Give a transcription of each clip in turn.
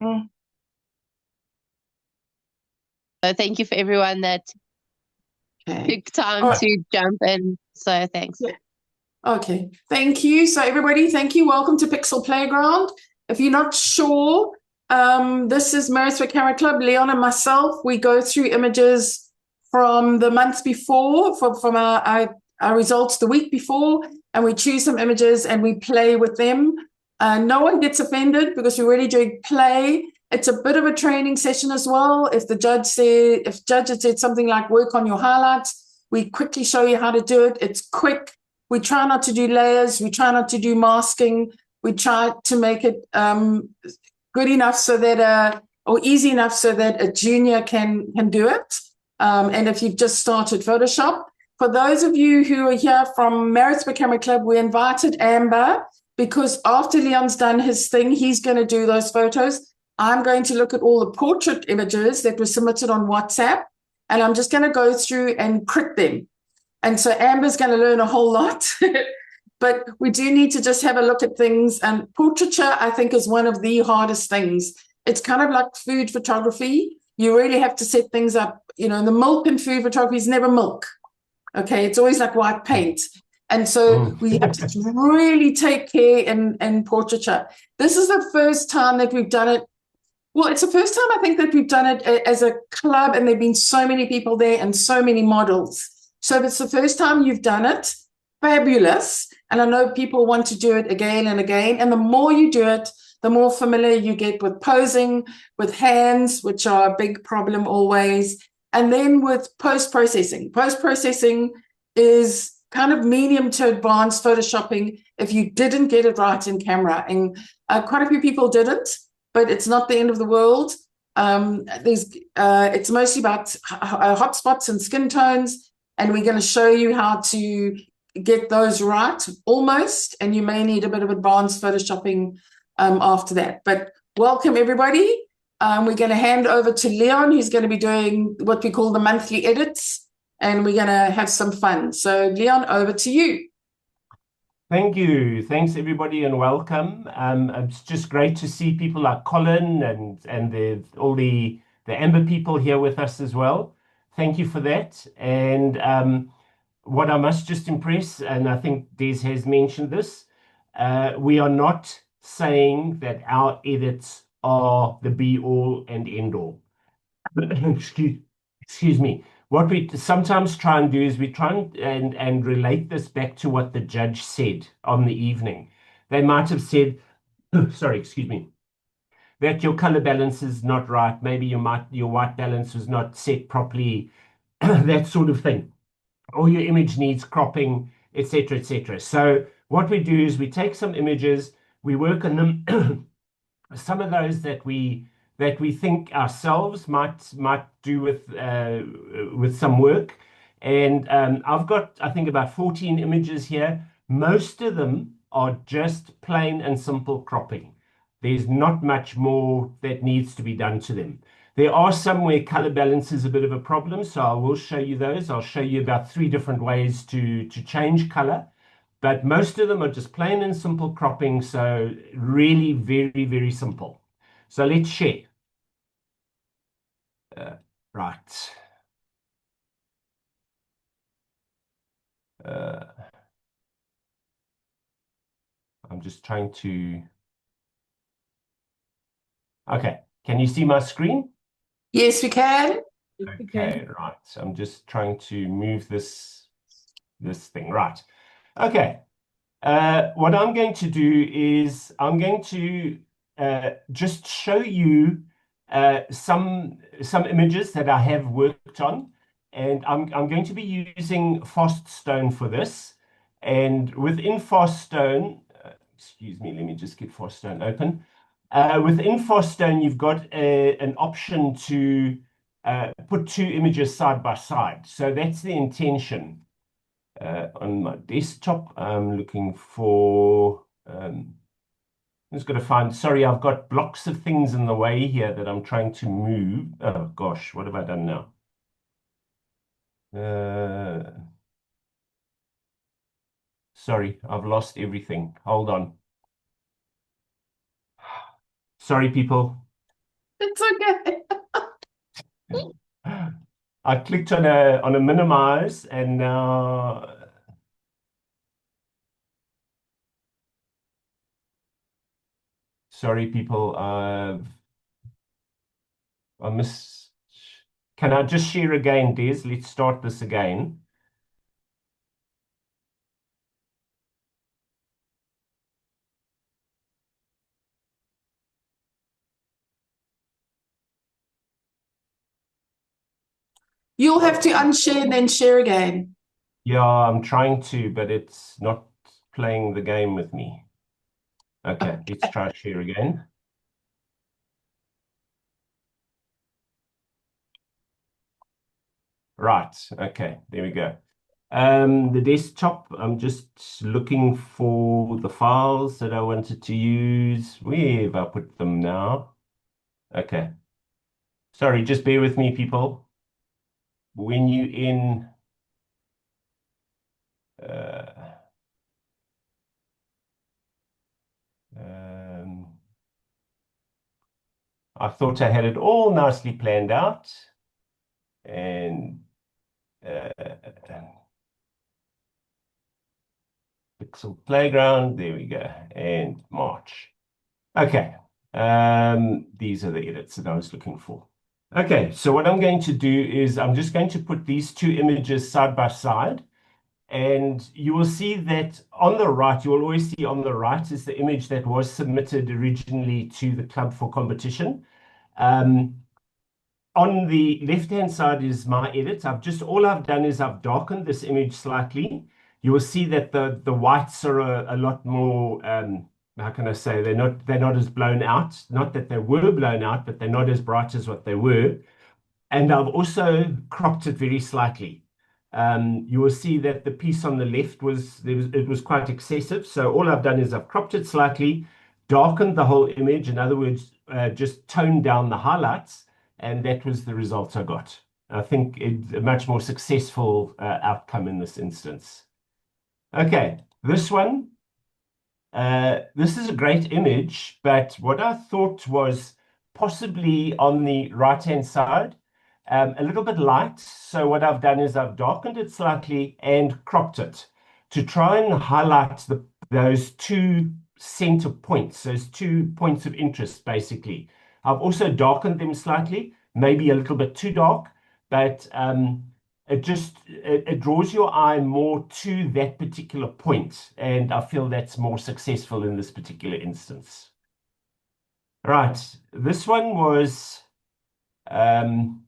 Mm. So thank you for everyone that Okay. took time All right. to jump in. So thanks. Yeah. Okay. Thank you. So everybody, thank you. Welcome to Pixel Playground. If you're not sure, this is Marriage for Camera Club. Leon and myself, we go through images from the month before, from our results the week before, and we choose some images and we play with them. No one gets offended because we're really doing play. It's a bit of a training session as well. If judge had said something like work on your highlights, we quickly show you how to do it. It's quick. We try not to do layers. We try not to do masking. We try to make it good enough so that or easy enough so that a junior can do it. And if you've just started Photoshop, for those of you who are here from Maritzburg Camera Club, we invited Amber because after Leon's done his thing, he's going to do those photos. I'm going to look at all the portrait images that were submitted on WhatsApp, and I'm just going to go through and crit them. And so Amber's going to learn a whole lot. But we do need to just have a look at things. And portraiture, I think, is one of the hardest things. It's kind of like food photography. You really have to set things up. You know, the milk in food photography is never milk. Okay, it's always like white paint. And so we have to really take care in portraiture. This is the first time that we've done it. Well, it's the first time I think that we've done it as a club, and there have been so many people there and so many models. So if it's the first time you've done it, fabulous. And I know people want to do it again and again. And the more you do it, the more familiar you get with posing, with hands, which are a big problem always. And then with post-processing. Post-processing is kind of medium to advanced photoshopping if you didn't get it right in camera. And quite a few people didn't, but it's not the end of the world. It's mostly about hotspots and skin tones, and we're going to show you how to get those right almost, and you may need a bit of advanced photoshopping after that. But welcome everybody. We're going to hand over to Leon, who's going to be doing what we call the monthly edits, and we're going to have some fun. So Leon, over to you. Thank you. Thanks, everybody, and welcome. It's just great to see people like Colin and all the Amber people here with us as well. Thank you for that. And what I must just impress, and I think Des has mentioned this, we are not saying that our edits are the be all and end all. Excuse me. What we sometimes try and do is we try and relate this back to what the judge said on the evening. They might have said, sorry, excuse me, that your color balance is not right. Maybe your white balance was not set properly, that sort of thing. Or your image needs cropping, etc., etc. So what we do is we take some images, we work on them. Some of those that we think ourselves might do with some work. And I've got, I think, about 14 images here. Most of them are just plain and simple cropping. There's not much more that needs to be done to them. There are some where color balance is a bit of a problem, so I will show you those. I'll show you about 3 different ways to change color. But most of them are just plain and simple cropping, so really very, very simple. So let's share. Right. Uh, I'm just trying to... Okay, can you see my screen? Yes, we can. Okay, right. So I'm just trying to move this thing. Right. Okay. What I'm going to do is I'm going to just show you some images that I have worked on, and I'm going to be using Faststone for this. And within Faststone, excuse me, let me just get Faststone open. Within Faststone, you've got an option to put 2 images side by side. So that's the intention. On my desktop, I'm looking for, I'm just going to find, sorry, I've got blocks of things in the way here that I'm trying to move. Oh gosh, what have I done now? Sorry, I've lost everything. Hold on. Sorry, people. It's okay. I clicked on a minimize and now sorry people, I miss. Can I just share again, Des? Let's start this again. You'll have to unshare and then share again. Yeah, I'm trying to, but it's not playing the game with me. Okay, let's try share again. Right, okay, there we go. The desktop, I'm just looking for the files that I wanted to use. Where have I put them now? Okay. Sorry, just bear with me, people. When you in uh, um, I thought I had it all nicely planned out and uh, Pixel Playground, there we go, and March. Okay, these are the edits that I was looking for. Okay, so what I'm going to do is I'm just going to put these two images side by side, and you will see that on the right, you will always see on the right is the image that was submitted originally to the club for competition. On the left-hand side is my edit. All I've done is I've darkened this image slightly. You will see that the whites are a lot more, how can I say, they're not as blown out. Not that they were blown out, but they're not as bright as what they were. And I've also cropped it very slightly. You will see that the piece on the left was quite excessive. So all I've done is I've cropped it slightly, darkened the whole image. In other words, just toned down the highlights, and that was the result I got. I think it's a much more successful outcome in this instance. Okay, this one. This is a great image, but what I thought was possibly on the right-hand side, a little bit light. So what I've done is I've darkened it slightly and cropped it to try and highlight those two center points, those 2 points of interest, basically. I've also darkened them slightly, maybe a little bit too dark, but it draws your eye more to that particular point, and I feel that's more successful in this particular instance. Right, this one was an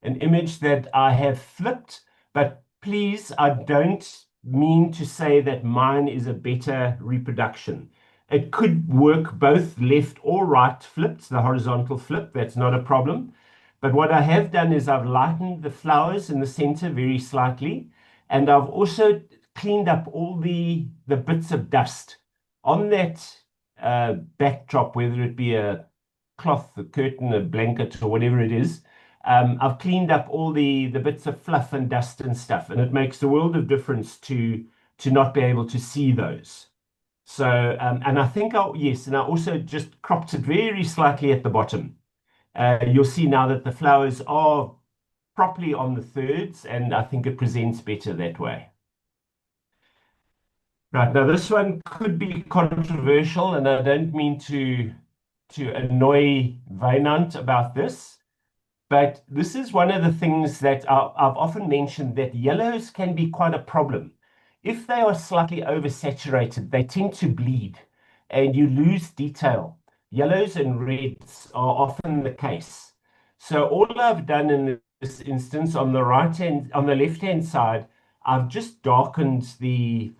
image that I have flipped, but please, I don't mean to say that mine is a better reproduction. It could work both left or right flipped, the horizontal flip, that's not a problem. But what I have done is I've lightened the flowers in the center very slightly, and I've also cleaned up all the bits of dust on that backdrop, whether it be a cloth, a curtain, a blanket, or whatever it is. I've cleaned up all the bits of fluff and dust and stuff, and it makes a world of difference to not be able to see those. So, and I think yes, and I also just cropped it very slightly at the bottom. You'll see now that the flowers are properly on the thirds, and I think it presents better that way. Right, now this one could be controversial, and I don't mean to annoy Wynand about this, but this is one of the things that I've often mentioned, that yellows can be quite a problem. If they are slightly oversaturated, they tend to bleed and you lose detail. Yellows and reds are often the case. So all I've done in this instance on the left hand side, I've just darkened the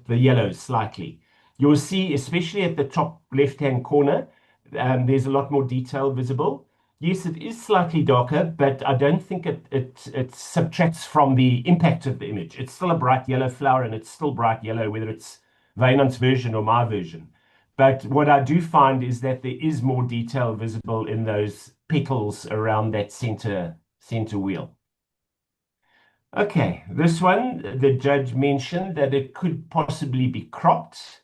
yellows slightly. You'll see, especially at the top left hand corner, there's a lot more detail visible. Yes, it is slightly darker, but I don't think it subtracts from the impact of the image. It's still a bright yellow flower, and it's still bright yellow, whether it's Wynand's version or my version. But what I do find is that there is more detail visible in those petals around that center wheel. Okay, this one, the judge mentioned that it could possibly be cropped.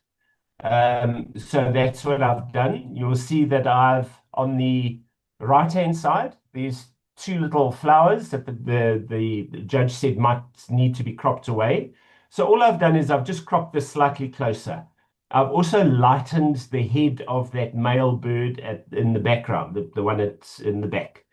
So that's what I've done. You'll see that I've, on the right-hand side, there's two little flowers that the judge said might need to be cropped away. So all I've done is I've just cropped this slightly closer. I've also lightened the head of that male bird in the background, the one that's in the back.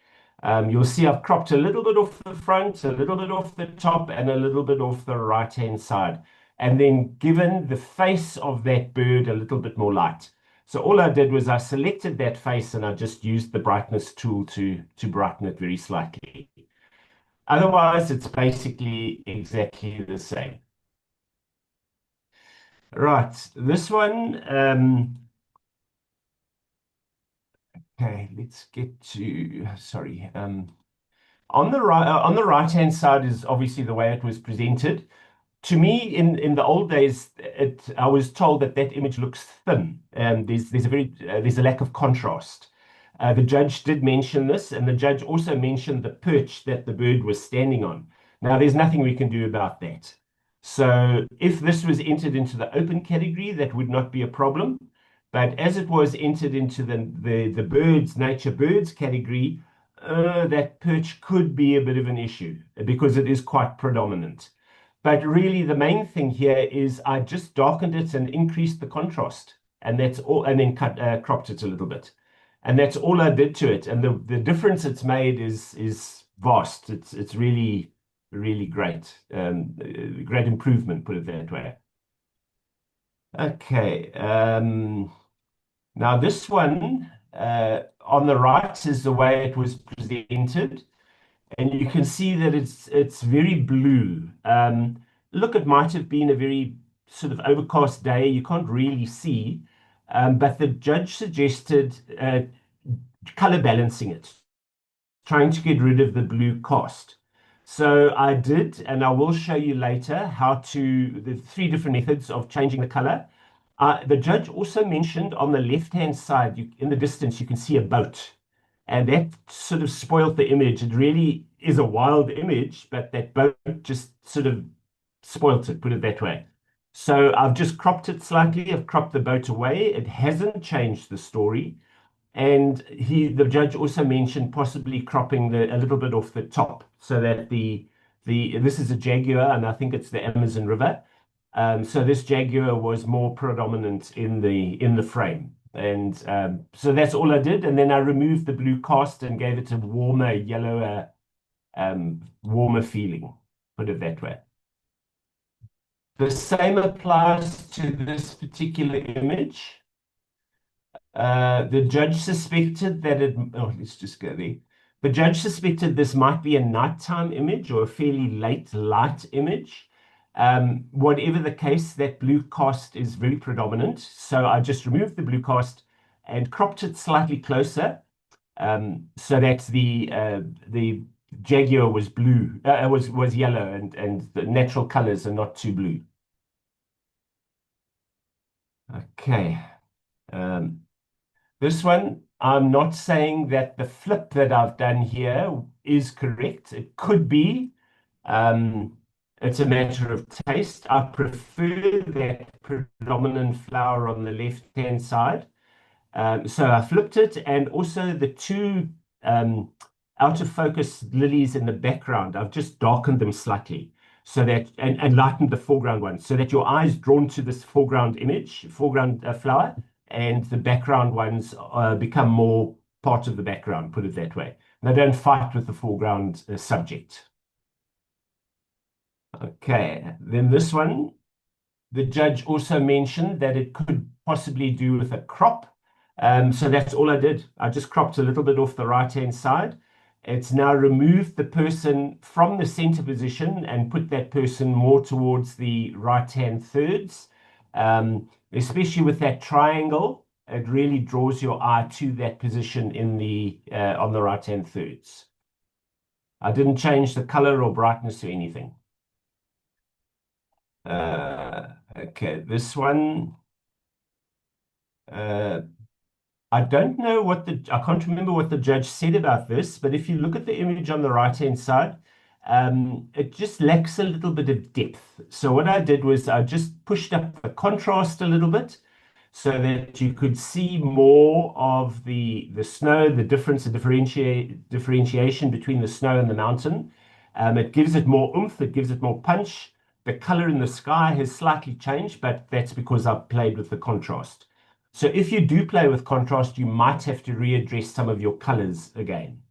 You'll see I've cropped a little bit off the front, a little bit off the top, and a little bit off the right-hand side. And then given the face of that bird a little bit more light. So all I did was I selected that face and I just used the brightness tool to brighten it very slightly. Otherwise, it's basically exactly the same. Right, this one, okay, let's get to, sorry. On the right-hand side is obviously the way it was presented. To me, in the old days, I was told that that image looks thin. There's a lack of contrast. The judge did mention this, and the judge also mentioned the perch that the bird was standing on. Now, there's nothing we can do about that. So, if this was entered into the open category, that would not be a problem. But as it was entered into the birds, nature birds category, that perch could be a bit of an issue because it is quite predominant. But really, the main thing here is I just darkened it and increased the contrast, and that's all, and then cropped it a little bit, and that's all I did to it. And the difference it's made is vast. It's really great, great improvement, put it that way. Okay, now this one on the right is the way it was presented. And you can see that it's very blue. Look, it might have been a very sort of overcast day. You can't really see, but the judge suggested color balancing it, trying to get rid of the blue cast. So I did, and I will show you later the three different methods of changing the color. The judge also mentioned on the left-hand side, in the distance, you can see a boat. And that sort of spoiled the image. It really is a wild image, but that boat just sort of spoilt it, put it that way. So I've just cropped it slightly. I've cropped the boat away. It hasn't changed the story. And the judge also mentioned possibly cropping a little bit off the top so that this is a jaguar, and I think it's the Amazon River. So this jaguar was more predominant in the frame. And so that's all I did. And then I removed the blue cast and gave it a warmer, yellower, warmer feeling, put it that way. The same applies to this particular image. The judge suspected that let's just go there. The judge suspected this might be a nighttime image or a fairly late light image. Whatever the case, that blue cast is very predominant. So I just removed the blue cast and cropped it slightly closer, so that the jaguar was blue, was yellow, and the natural colors are not too blue. Okay. This one, I'm not saying that the flip that I've done here is correct. It could be. It's a matter of taste. I prefer that predominant flower on the left-hand side. So I flipped it, and also the two out of focus lilies in the background, I've just darkened them slightly so that and lightened the foreground one so that your eye is drawn to this foreground flower, and the background ones become more part of the background, put it that way. They don't fight with the foreground subject. Okay, then this one, the judge also mentioned that it could possibly do with a crop. So that's all I did. I just cropped a little bit off the right-hand side. It's now removed the person from the center position and put that person more towards the right-hand thirds. Especially with that triangle, it really draws your eye to that position on the right-hand thirds. I didn't change the color or brightness or anything. Okay, this one. I don't know I can't remember what the judge said about this, but if you look at the image on the right-hand side, it just lacks a little bit of depth. So what I did was I just pushed up the contrast a little bit so that you could see more of the snow, the difference, the differentiation between the snow and the mountain. It gives it more oomph, it gives it more punch. The color in the sky has slightly changed, but that's because I've played with the contrast. So if you do play with contrast, you might have to readdress some of your colors again.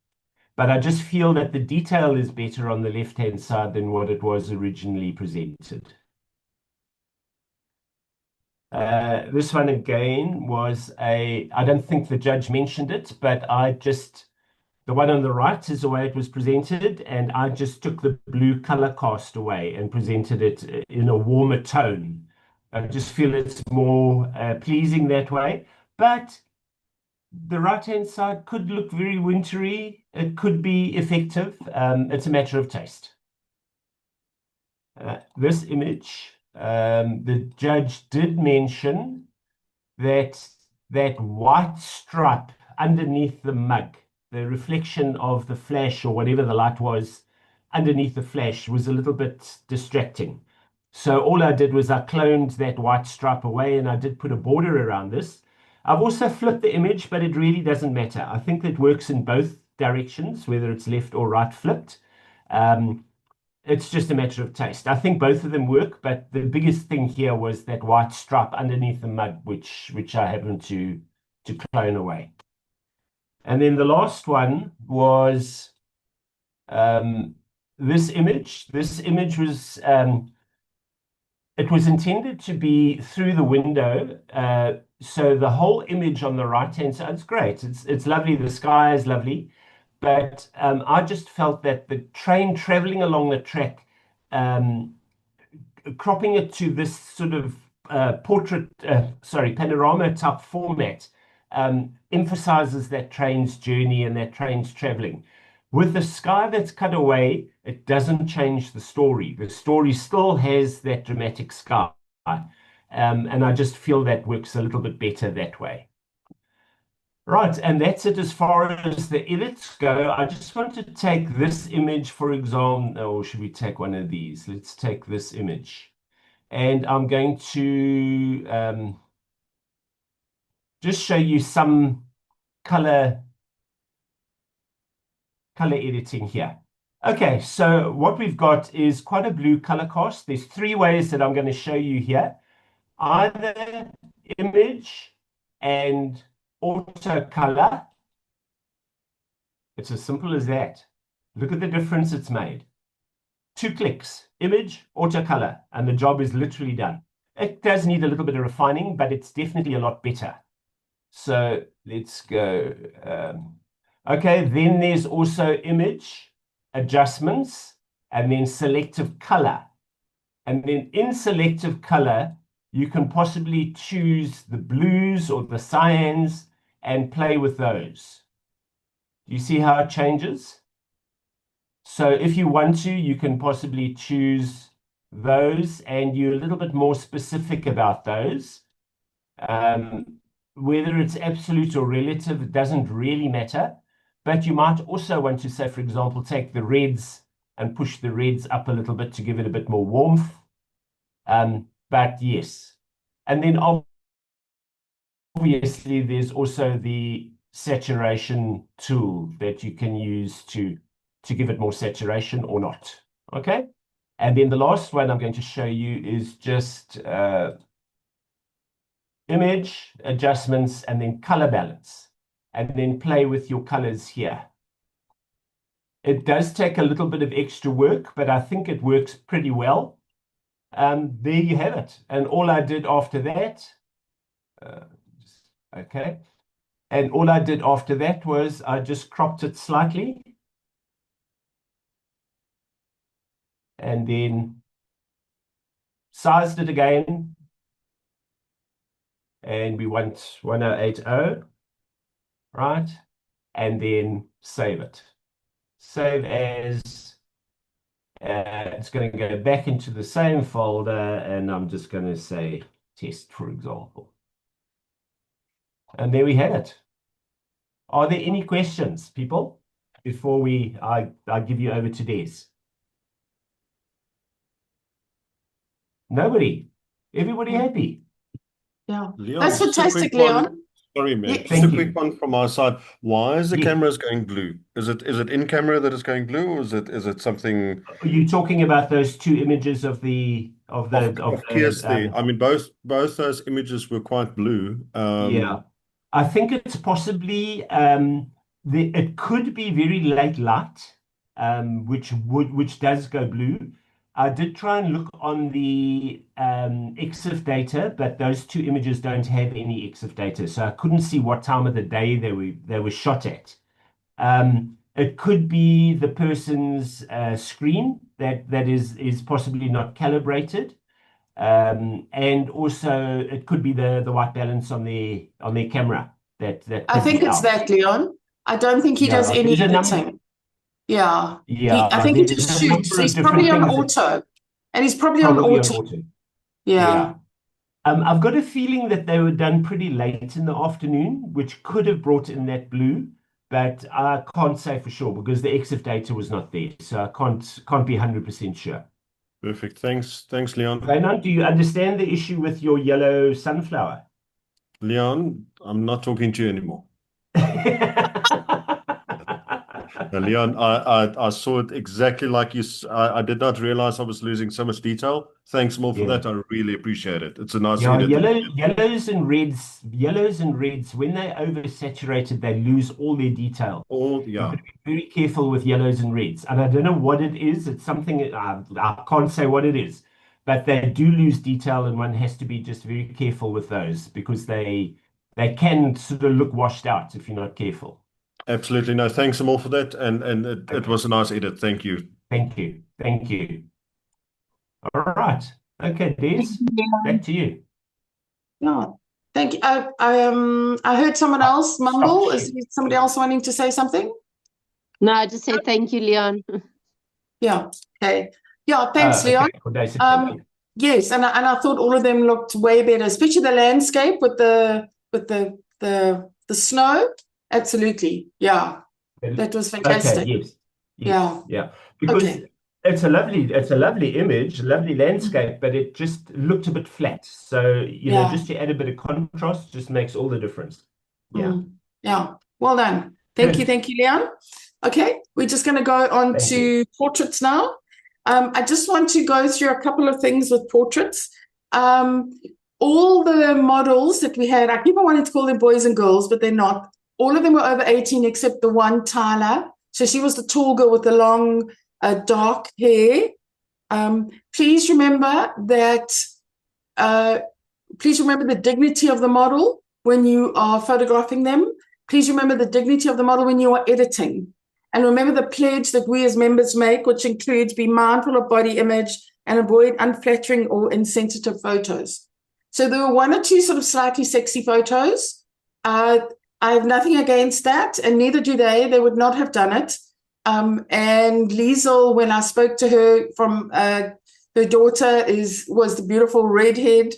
But I just feel that the detail is better on the left-hand side than what it was originally presented. This one again was I don't think the judge mentioned it, but the one on the right is the way it was presented, and I just took the blue color cast away and presented it in a warmer tone. I just feel it's more pleasing that way. But the right-hand side could look very wintry. It could be effective. It's a matter of taste. This image, the judge did mention that white stripe underneath the mug, the reflection of the flash or whatever the light was underneath the flash was a little bit distracting. So all I did was I cloned that white stripe away, and I did put a border around this. I've also flipped the image, but it really doesn't matter. I think it works in both directions, whether it's left or right flipped. It's just a matter of taste. I think both of them work, but the biggest thing here was that white stripe underneath the mug, which I happened to clone away. And then the last one was this image. This image was it was intended to be through the window. So the whole image on the right-hand side, it's great. It's lovely. The sky is lovely. But I just felt that the train traveling along the track, cropping it to this sort of panorama type format, emphasizes that train's journey and that train's traveling. With the sky that's cut away, it doesn't change the story. The story still has that dramatic sky. And I just feel that works a little bit better that way. Right, and that's it as far as the edits go. I just want to take this image, for example, or should we take one of these? Let's take this image. And I'm going to just show you some color editing here. Okay, so what we've got is quite a blue color cast. There's three ways that I'm going to show you here. Either image and auto color. It's as simple as that. Look at the difference it's made. 2 clicks, image, auto color, and the job is literally done. It does need a little bit of refining, but it's definitely a lot better. So let's go. Okay, then there's also image, adjustments, and then selective color. And then in selective color, you can possibly choose the blues or the cyans and play with those. Do you see how it changes? So if you want to, you can possibly choose those, and you're a little bit more specific about those. Whether it's absolute or relative, it doesn't really matter. But you might also want to say, for example, take the reds and push the reds up a little bit to give it a bit more warmth. But yes. And then obviously there's also the saturation tool that you can use to give it more saturation or not. Okay. And then the last one I'm going to show you is just image, adjustments, and then color balance. And then play with your colors here. It does take a little bit of extra work, but I think it works pretty well. There you have it. And all I did after that, okay. And all I did after that was I just cropped it slightly. And then sized it again. And we want 1080, right? And then save it. Save as, it's going to go back into the same folder, and I'm just going to say test, for example. And there we have it. Are there any questions, people, before I give you over to Des? Nobody? Everybody happy? Yeah. Leon, That's just a fantastic, quick one. Leon. Sorry, man. Yeah. Just a Thank quick you. one from our side. Why is the Yes. cameras going blue? Is it in camera that is going blue, or is it something Are you talking about those two images of of Kirsty? I mean, both those images were quite blue. yeah. I think it's possibly it could be very late light, which does go blue. I did try and look on the EXIF data, but those two images don't have any EXIF data, so I couldn't see what time of the day they were shot at. It could be the person's screen that is possibly not calibrated. And also it could be the white balance on their camera that I could think be it's out. that, Leon. I don't think he does Yeah, any there's a number. editing. Yeah. Yeah, I think he there's just a shoots. number of He's different probably on things that auto. And he's probably on probably on auto. auto. Yeah. Yeah. I've got a feeling that they were done pretty late in the afternoon, which could have brought in that blue, but I can't say for sure because the EXIF data was not there, so I can't be 100% sure. Perfect. Thanks, Leon. Raynon, do you understand the issue with your yellow sunflower? Leon, I'm not talking to you anymore. Leon, I saw it exactly like you. I did not realize I was losing so much detail. Thanks more for Yeah. that. I really appreciate it. It's a nice Yeah, edit. yellows and reds, when they're oversaturated, they lose all their detail. You've Yeah. got to be very careful with yellows and reds. And I don't know what it is. It's something, I can't say what it is, but they do lose detail, and one has to be just very careful with those because they can sort of look washed out if you're not careful. Absolutely. No, thanks more for that. And it was a nice edit. Thank you. Thank you. Thank you. All right. Okay, Des, back to you. Yeah. Thank you. I heard someone else mumble. Is there somebody else wanting to say something? No, I just say thank you, Leon. Yeah. Okay. Yeah. Thanks, Leon. Okay. Well, thank you. Yes, and I thought all of them looked way better, especially the landscape with the snow. Absolutely. Yeah. That was fantastic. Okay, yes. Yeah. Yeah. Because Okay. it's a lovely image, a lovely landscape, but it just looked a bit flat. So, Yeah. just to add a bit of contrast just makes all the difference. Yeah. Yeah. Well done. Thank you, Leon. Okay, we're just going to go on Thank to portraits now. I just want to go through a couple of things with portraits. All the models that we had, I keep on wanting to call them boys and girls, but they're not. All of them were over 18 except the one, Tyler. So she was the tall girl with the long, dark hair. Please remember that, please remember the dignity of the model when you are photographing them. Please remember the dignity of the model when you are editing. And remember the pledge that we as members make, which includes be mindful of body image and avoid unflattering or insensitive photos. So there were one or two sort of slightly sexy photos. I have nothing against that, and neither do they. They would not have done it. And Liesel, when I spoke to her from her daughter was the beautiful redhead.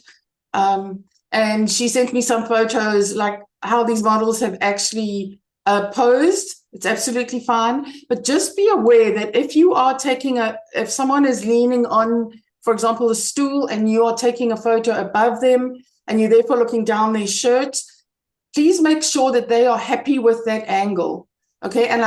And she sent me some photos like how these models have actually posed. It's absolutely fine. But just be aware that if you are if someone is leaning on, for example, a stool and you are taking a photo above them and you're therefore looking down their shirt, please make sure that they are happy with that angle. Okay. And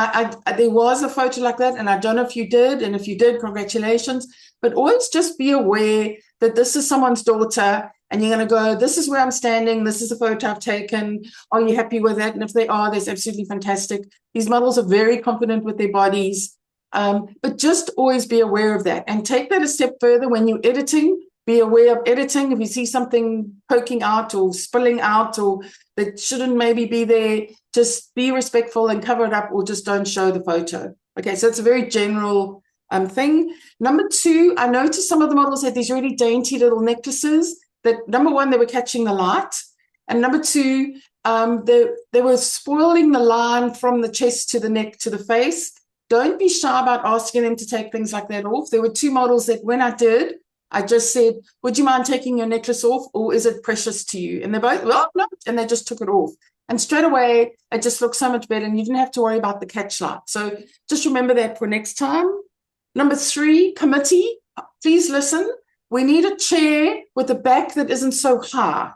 there was a photo like that, and I don't know if you did. And if you did, congratulations. But always just be aware that this is someone's daughter. And you're going to go, this is where I'm standing. This is the photo I've taken. Are you happy with that? And if they are, that's absolutely fantastic. These models are very confident with their bodies. But just always be aware of that. And take that a step further when you're editing. Be aware of editing. If you see something poking out or spilling out or that shouldn't maybe be there, just be respectful and cover it up, or just don't show the photo. Okay, so it's a very general thing. Number two, I noticed some of the models had these really dainty little necklaces. That number one, they were catching the light, and number two, they were spoiling the line from the chest to the neck to the face. Don't be shy about asking them to take things like that off. There were two models that when I did, I just said, would you mind taking your necklace off, or is it precious to you? And they both, well, no, and they just took it off. And straight away, it just looked so much better, and you didn't have to worry about the catch light. So just remember that for next time. Number three, committee, please listen. We need a chair with a back that isn't so high.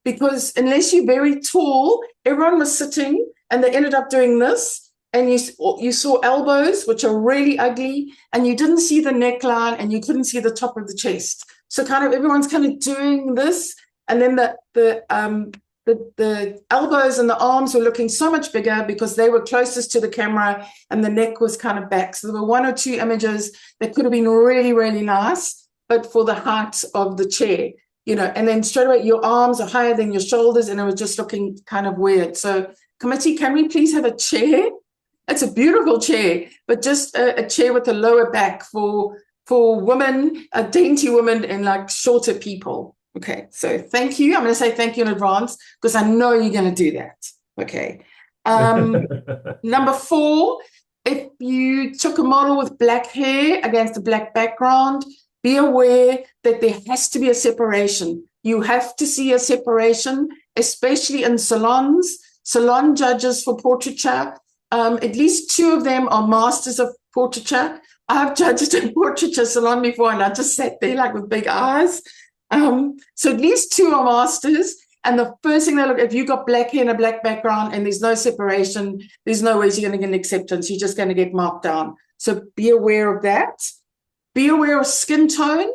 because unless you're very tall, everyone was sitting and they ended up doing this. And you saw elbows, which are really ugly, and you didn't see the neckline and you couldn't see the top of the chest. So kind of everyone's kind of doing this. And then the elbows and the arms were looking so much bigger because they were closest to the camera and the neck was kind of back. So there were one or two images that could have been really, really nice, but for the height of the chair, you know, and then straight away your arms are higher than your shoulders and it was just looking kind of weird. So committee, can we please have a chair? It's a beautiful chair, but just a chair with a lower back for women, dainty women and like shorter people. Okay, so thank you. I'm going to say thank you in advance because I know you're going to do that. Okay. Number 4, if you took a model with black hair against a black background, be aware that there has to be a separation. You have to see a separation, especially in salons. Salon judges for portraiture, at least 2 of them are masters of portraiture. I've judged in portraiture salon before and I just sat there like with big eyes. So at least 2 are masters. And the first thing they look, if you've got black hair and a black background and there's no separation, there's no ways you're going to get an acceptance. You're just going to get marked down. So be aware of that. Be aware of skin tone.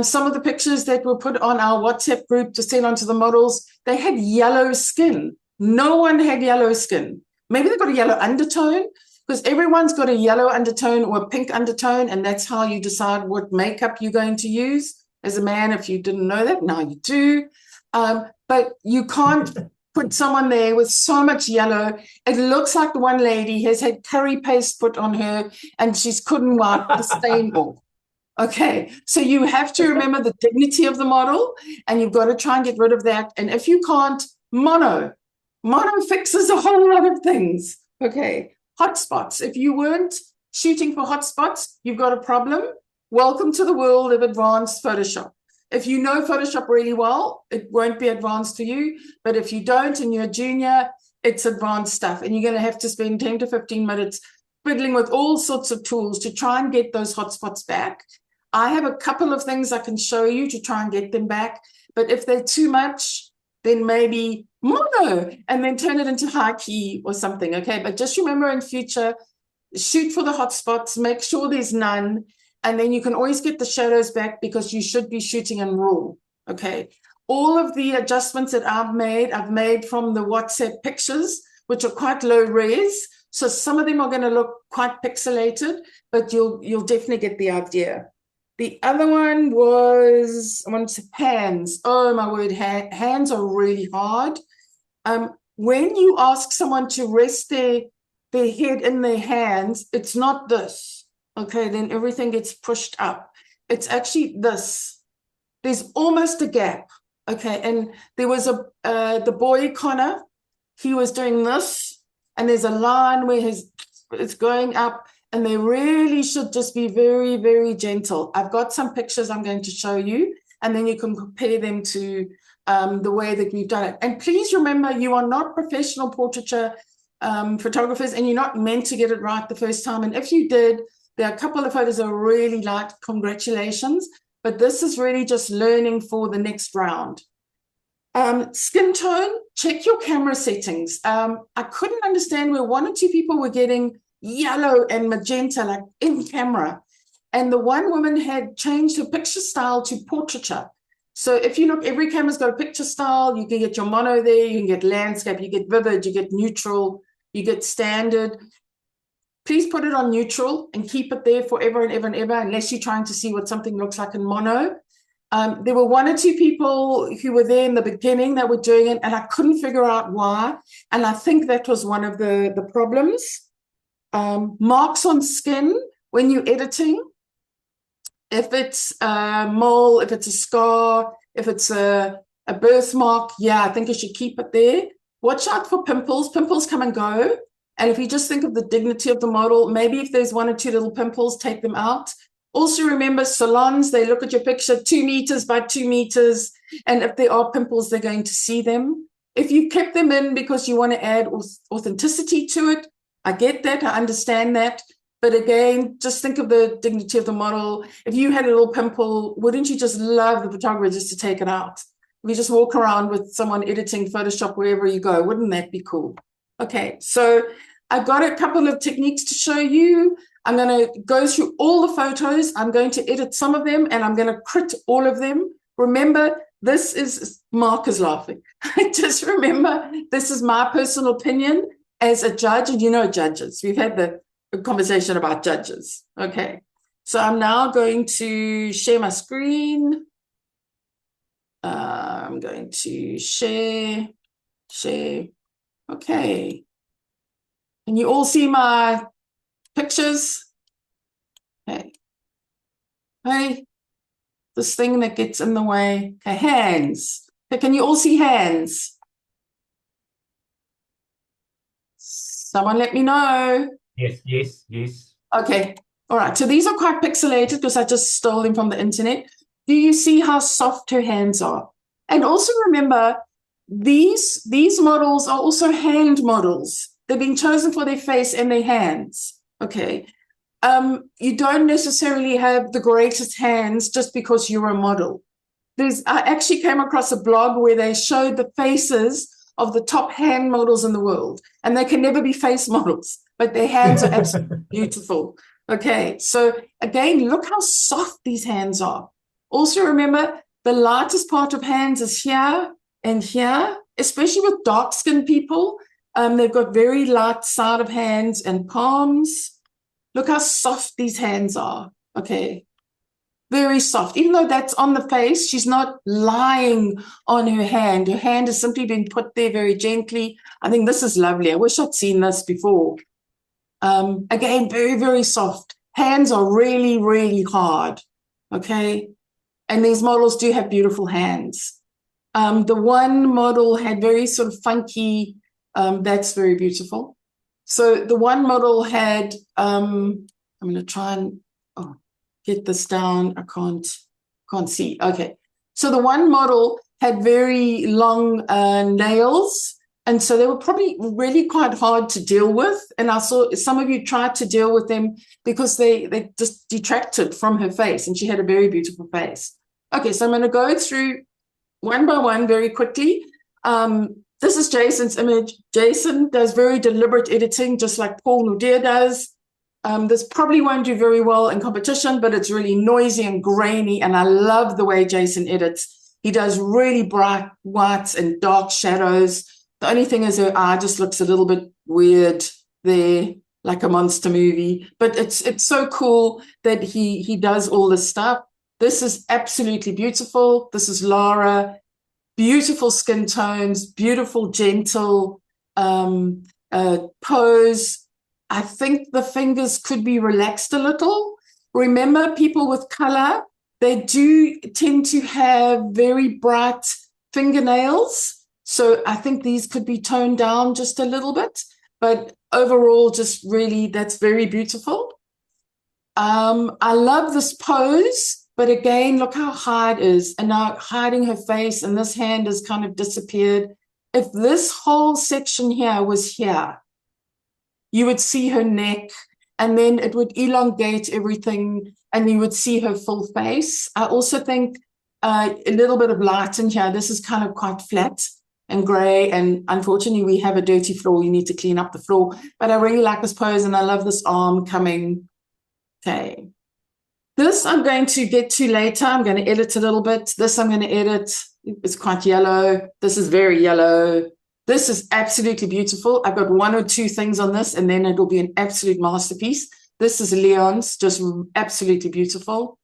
Some of the pictures that were put on our WhatsApp group to send on to the models, they had yellow skin. No one had yellow skin. Maybe they've got a yellow undertone because everyone's got a yellow undertone or a pink undertone, and that's how you decide what makeup you're going to use. As a man, if you didn't know that, now you do. But you can't put someone there with so much yellow. It looks like the one lady has had curry paste put on her and she couldn't wipe the stain off. Okay, so you have to remember the dignity of the model and you've got to try and get rid of that. And if you can't, mono fixes a whole lot of things. Okay, hotspots. If you weren't shooting for hotspots, you've got a problem. Welcome to the world of advanced Photoshop. If you know Photoshop really well, it won't be advanced for you. But if you don't and you're a junior, it's advanced stuff. And you're going to have to spend 10 to 15 minutes fiddling with all sorts of tools to try and get those hotspots back. I have a couple of things I can show you to try and get them back. But if they're too much, then maybe mono and then turn it into high key or something. Okay, but just remember in future, shoot for the hotspots, make sure there's none. And then you can always get the shadows back because you should be shooting in RAW, okay? All of the adjustments that I've made from the WhatsApp pictures, which are quite low res. So some of them are going to look quite pixelated, but you'll definitely get the idea. The other one was, I wanted to say hands. Oh, my word, hands are really hard. When you ask someone to rest their head in their hands, it's not this. Okay, then everything gets pushed up. It's actually this. There's almost a gap. Okay, and there was the boy Connor, he was doing this, and there's a line where it's going up, and they really should just be very, very gentle. I've got some pictures I'm going to show you, and then you can compare them to the way that we've done it. And please remember, you are not professional portraiture photographers, and you're not meant to get it right the first time. And if you did, there are a couple of photos that are really light. Congratulations. But this is really just learning for the next round. Skin tone, check your camera settings. I couldn't understand where 1 or 2 people were getting yellow and magenta, like in camera. And the one woman had changed her picture style to portraiture. So if you look, every camera's got a picture style. You can get your mono there, you can get landscape, you get vivid, you get neutral, you get standard. Please put it on neutral and keep it there forever and ever and ever, unless you're trying to see what something looks like in mono. There were 1 or 2 people who were there in the beginning that were doing it, and I couldn't figure out why. And I think that was one of the problems. Marks on skin when you're editing. If it's a mole, if it's a scar, if it's a birthmark, yeah, I think you should keep it there. Watch out for pimples. Pimples come and go. And if you just think of the dignity of the model, maybe if there's 1 or 2 little pimples, take them out. Also remember, salons, they look at your picture 2 meters by 2 meters. And if there are pimples, they're going to see them. If you kept them in because you want to add authenticity to it, I get that, I understand that. But again, just think of the dignity of the model. If you had a little pimple, wouldn't you just love the photographer just to take it out? We just walk around with someone editing Photoshop wherever you go. Wouldn't that be cool? Okay, so I've got a couple of techniques to show you. I'm going to go through all the photos. I'm going to edit some of them, and I'm going to crit all of them. Remember, this is, Mark is laughing. Just remember, this is my personal opinion as a judge, and you know judges. We've had the conversation about judges. Okay, so I'm now going to share my screen. I'm going to share. Okay. Can you all see my pictures? Okay. Hey, this thing that gets in the way. Okay, hands. Okay, can you all see hands? Someone let me know. Yes. Okay. All right. So these are quite pixelated because I just stole them from the internet. Do you see how soft her hands are? And also remember, these models are also hand models. They're being chosen for their face and their hands. Okay. You don't necessarily have the greatest hands just because you're a model. I actually came across a blog where they showed the faces of the top hand models in the world, and they can never be face models, but their hands are absolutely beautiful. Okay, so again, look how soft these hands are. Also remember, the lightest part of hands is here and here, especially with dark-skinned people. They've got very light side of hands and palms. Look how soft these hands are. Okay, very soft. Even though that's on the face, she's not lying on her hand. Her hand has simply been put there very gently. I think this is lovely. I wish I'd seen this before. Again, very, very soft. Hands are really, really hard. Okay, and these models do have beautiful hands. The one model had very sort of funky, that's very beautiful. So the one model had, I'm going to try and get this down. I can't see. Okay. So the one model had very long nails, and so they were probably really quite hard to deal with. And I saw some of you tried to deal with them because they just detracted from her face, and she had a very beautiful face. Okay, so I'm going to go through one by one very quickly. This is Jason's image. Jason does very deliberate editing, just like Paul Nadir does. This probably won't do very well in competition, but it's really noisy and grainy, and I love the way Jason edits. He does really bright whites and dark shadows. The only thing is her eye just looks a little bit weird there, like a monster movie, but it's so cool that he does all this stuff. This is absolutely beautiful. This is Lara. Beautiful skin tones, beautiful, gentle pose. I think the fingers could be relaxed a little. Remember, people with color, they do tend to have very bright fingernails. So I think these could be toned down just a little bit. But overall, just really, that's very beautiful. I love this pose. But again, look how high it is. And now hiding her face, and this hand has kind of disappeared. If this whole section here was here, you would see her neck, and then it would elongate everything, and you would see her full face. I also think a little bit of light in here. This is kind of quite flat and gray, and unfortunately, we have a dirty floor. You need to clean up the floor. But I really like this pose, and I love this arm coming. Okay. This I'm going to get to later. I'm going to edit a little bit. This I'm going to edit. It's quite yellow. This is very yellow. This is absolutely beautiful. I've got one or two things on this, and then it'll be an absolute masterpiece. This is Leon's, just absolutely beautiful.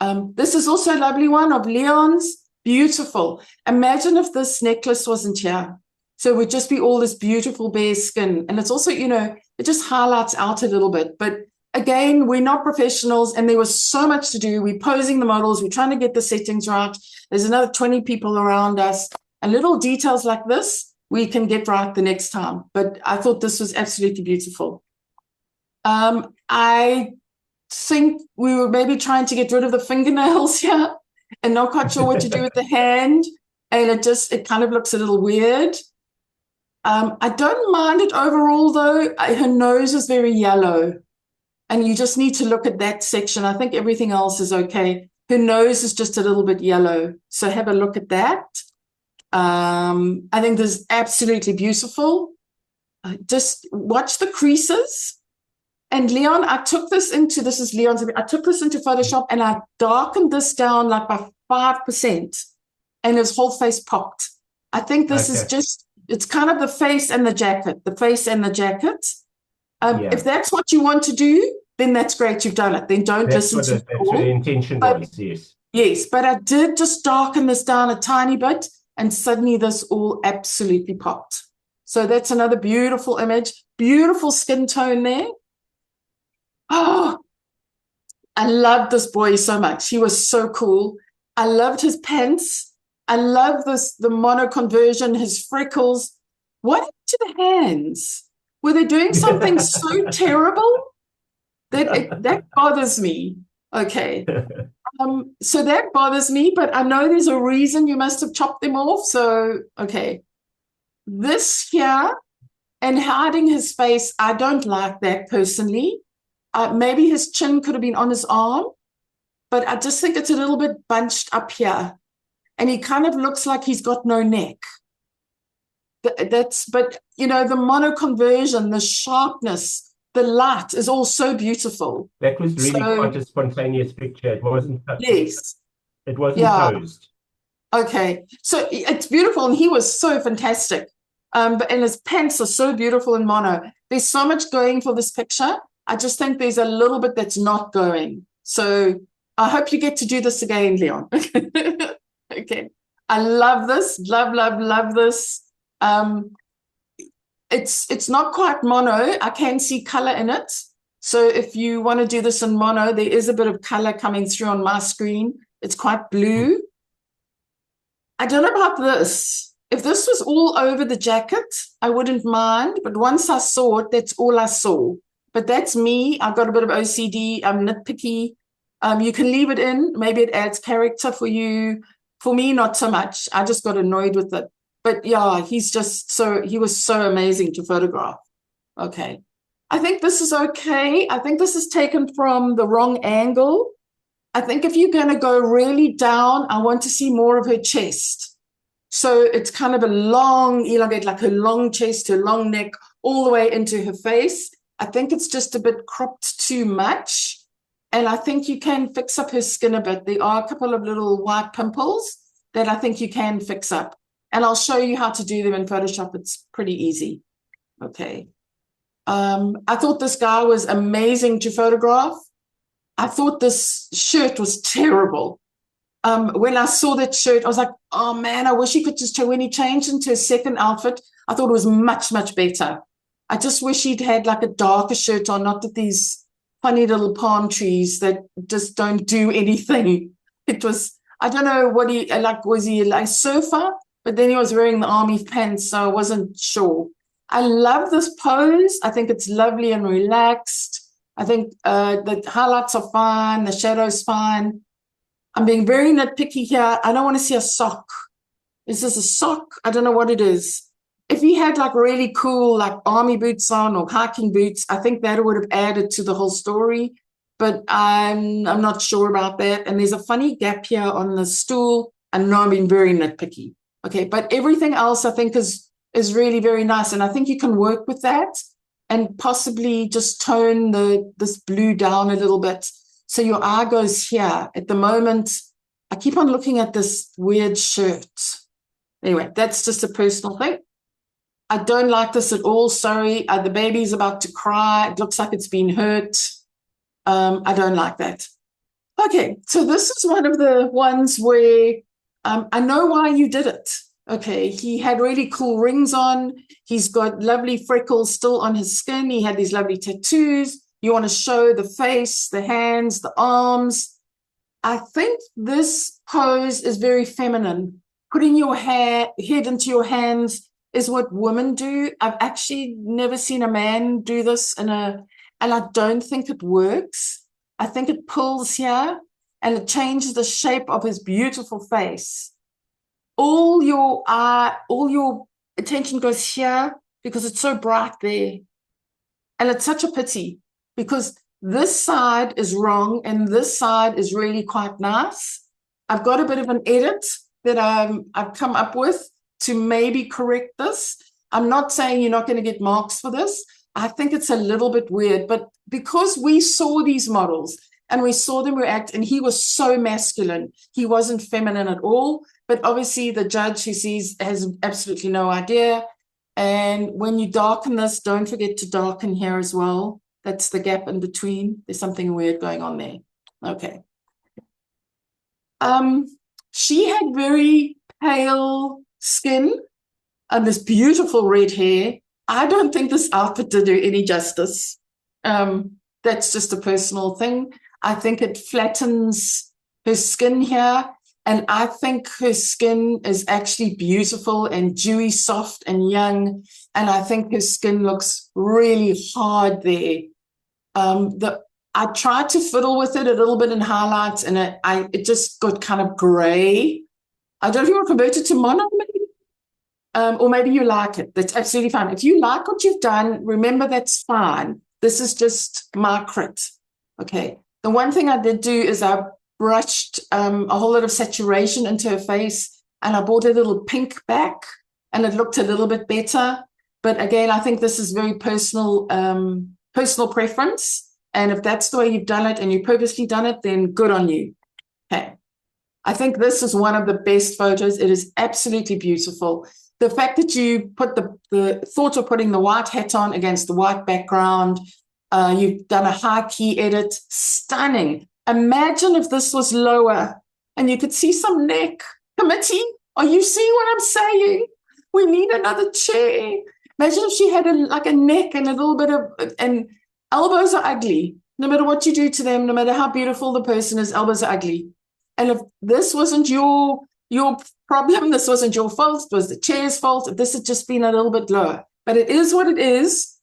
This is also a lovely one of Leon's. Beautiful. Imagine if this necklace wasn't here. So it would just be all this beautiful bare skin. And it's also, you know, it just highlights out a little bit. But again, we're not professionals, and there was so much to do. We're posing the models. We're trying to get the settings right. There's another 20 people around us. And little details like this, we can get right the next time. But I thought this was absolutely beautiful. I think we were maybe trying to get rid of the fingernails here and not quite sure what to do with the hand. And it kind of looks a little weird. I don't mind it overall, though. Her nose is very yellow. And you just need to look at that section. I think everything else is okay. Her nose is just a little bit yellow. So have a look at that. I think this is absolutely beautiful. Just watch the creases. And Leon, I took this into Photoshop and I darkened this down like by 5% and his whole face popped. I think this is just, it's kind of the face and the jacket. If that's what you want to do, then that's great, you've done it. Then don't listen to That's what the intention was, yes. Yes, but I did just darken this down a tiny bit and suddenly this all absolutely popped. So that's another beautiful image, beautiful skin tone there. Oh, I loved this boy so much. He was so cool. I loved his pants. I love the mono conversion, his freckles. What happened to the hands? Were they doing something so terrible that bothers me? Okay. So that bothers me, but I know there's a reason you must have chopped them off. So, okay. This here and hiding his face, I don't like that personally. Maybe his chin could have been on his arm, but I just think it's a little bit bunched up here. And he kind of looks like he's got no neck. But you know, the mono conversion, the sharpness, the light is all so beautiful. That was really quite a spontaneous picture. It wasn't. Yes. It wasn't posed. Okay. So it's beautiful. And he was so fantastic. And his pants are so beautiful in mono. There's so much going for this picture. I just think there's a little bit that's not going. So I hope you get to do this again, Leon. Okay. I love this. Love this. It's not quite mono. I can see color in it. So if you want to do this in mono, there is a bit of color coming through on my screen. It's quite blue. I don't know about this. If this was all over the jacket, I wouldn't mind. But once I saw it, that's all I saw. But that's me. I've got a bit of OCD. I'm nitpicky. You can leave it in. Maybe it adds character for you. For me, not so much. I just got annoyed with it. But yeah, he was so amazing to photograph. Okay. I think this is okay. I think this is taken from the wrong angle. I think if you're going to go really down, I want to see more of her chest. So it's kind of a long, elongate, like her long chest, her long neck, all the way into her face. I think it's just a bit cropped too much. And I think you can fix up her skin a bit. There are a couple of little white pimples that I think you can fix up. And I'll show you how to do them in Photoshop. It's pretty easy. Okay. I thought this guy was amazing to photograph. I thought this shirt was terrible. When I saw that shirt, I was like, oh man, I wish he could just, when he changed into a second outfit, I thought it was much, much better. I just wish he'd had like a darker shirt on, not that these funny little palm trees that just don't do anything. It was, I don't know what he, like, was he like a surfer? But then he was wearing the army pants, so I wasn't sure. I love this pose. I think it's lovely and relaxed. I think the highlights are fine. The shadow's fine. I'm being very nitpicky here. I don't want to see a sock. Is this a sock? I don't know what it is. If he had like really cool like army boots on or hiking boots, I think that would have added to the whole story. But I'm not sure about that. And there's a funny gap here on the stool. I know I'm being very nitpicky. Okay, but everything else I think is really very nice. And I think you can work with that and possibly just tone this blue down a little bit. So your eye goes here. At the moment, I keep on looking at this weird shirt. Anyway, that's just a personal thing. I don't like this at all. Sorry. The baby's about to cry. It looks like it's been hurt. I don't like that. Okay, so this is one of the ones where I know why you did it. Okay, he had really cool rings on. He's got lovely freckles still on his skin. He had these lovely tattoos. You want to show the face, the hands, the arms. I think this pose is very feminine. Putting your head into your hands is what women do. I've actually never seen a man do this and I don't think it works. I think it pulls here and it changes the shape of his beautiful face. All your attention goes here because it's so bright there. And it's such a pity because this side is wrong and this side is really quite nice. I've got a bit of an edit that I've come up with to maybe correct this. I'm not saying you're not going to get marks for this. I think it's a little bit weird, but because we saw these models and we saw them react, and he was so masculine, he wasn't feminine at all. But obviously the judge who sees has absolutely no idea. And when you darken this, don't forget to darken here as well. That's the gap in between. There's something weird going on there. Okay. She had very pale skin and this beautiful red hair. I don't think this outfit did her any justice. That's just a personal thing. I think it flattens her skin here. And I think her skin is actually beautiful and dewy, soft and young. And I think her skin looks really hard there. I tried to fiddle with it a little bit in highlights, and it just got kind of gray. I don't know if you want to convert it to mono, maybe. Or maybe you like it. That's absolutely fine. If you like what you've done, remember that's fine. This is just my crit. Okay. The one thing I did do is I brushed a whole lot of saturation into her face, and I brought a little pink back, and it looked a little bit better. But again, I think this is very personal preference. And if that's the way you've done it and you purposely done it, then good on you. Okay. I think this is one of the best photos. It is absolutely beautiful. The fact that you put the thought of putting the white hat on against the white background, you've done a high key edit, stunning. Imagine if this was lower and you could see some neck. Committee, are you seeing what I'm saying? We need another chair. Imagine if she had a neck and a little bit of, and elbows are ugly. No matter what you do to them, no matter how beautiful the person is, elbows are ugly. And if this wasn't your problem, this wasn't your fault, it was the chair's fault, if this had just been a little bit lower. But it is what it is.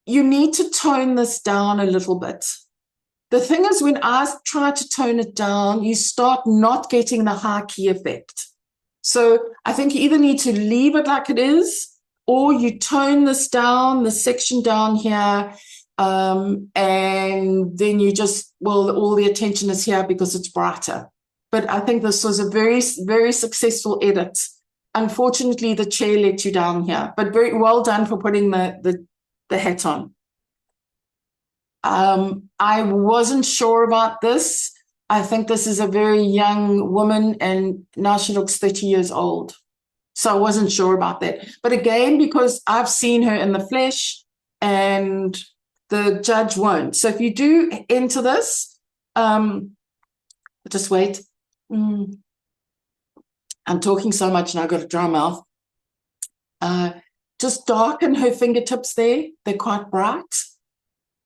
You need to tone this down a little bit. The thing is, when I try to tone it down, you start not getting the high key effect. So I think you either need to leave it like it is, or you tone this down, the section down here, and then you just, well, all the attention is here because it's brighter. But I think this was a very, very successful edit. Unfortunately, the chair let you down here, but very well done for putting the hat on. I wasn't sure about this. I think this is a very young woman, and now she looks 30 years old. So I wasn't sure about that. But again, because I've seen her in the flesh and the judge won't. So if you do enter this, just wait. I'm talking so much and I've got a dry mouth. Just darken her fingertips there. They're quite bright.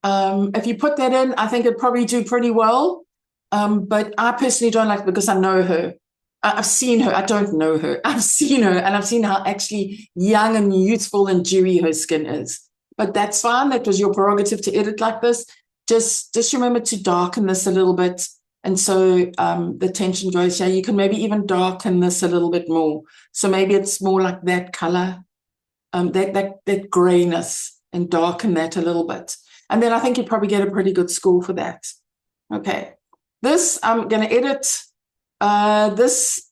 If you put that in, I think it'd probably do pretty well. But I personally don't like it because I know her. I've seen her. I don't know her. I've seen her, and I've seen how actually young and youthful and dewy her skin is. But that's fine. That was your prerogative to edit like this. Just remember to darken this a little bit. And so the tension goes here. You can maybe even darken this a little bit more. So maybe it's more like that color, that grayness, and darken that a little bit. And then I think you probably get a pretty good score for that. Okay. This, I'm going to edit. This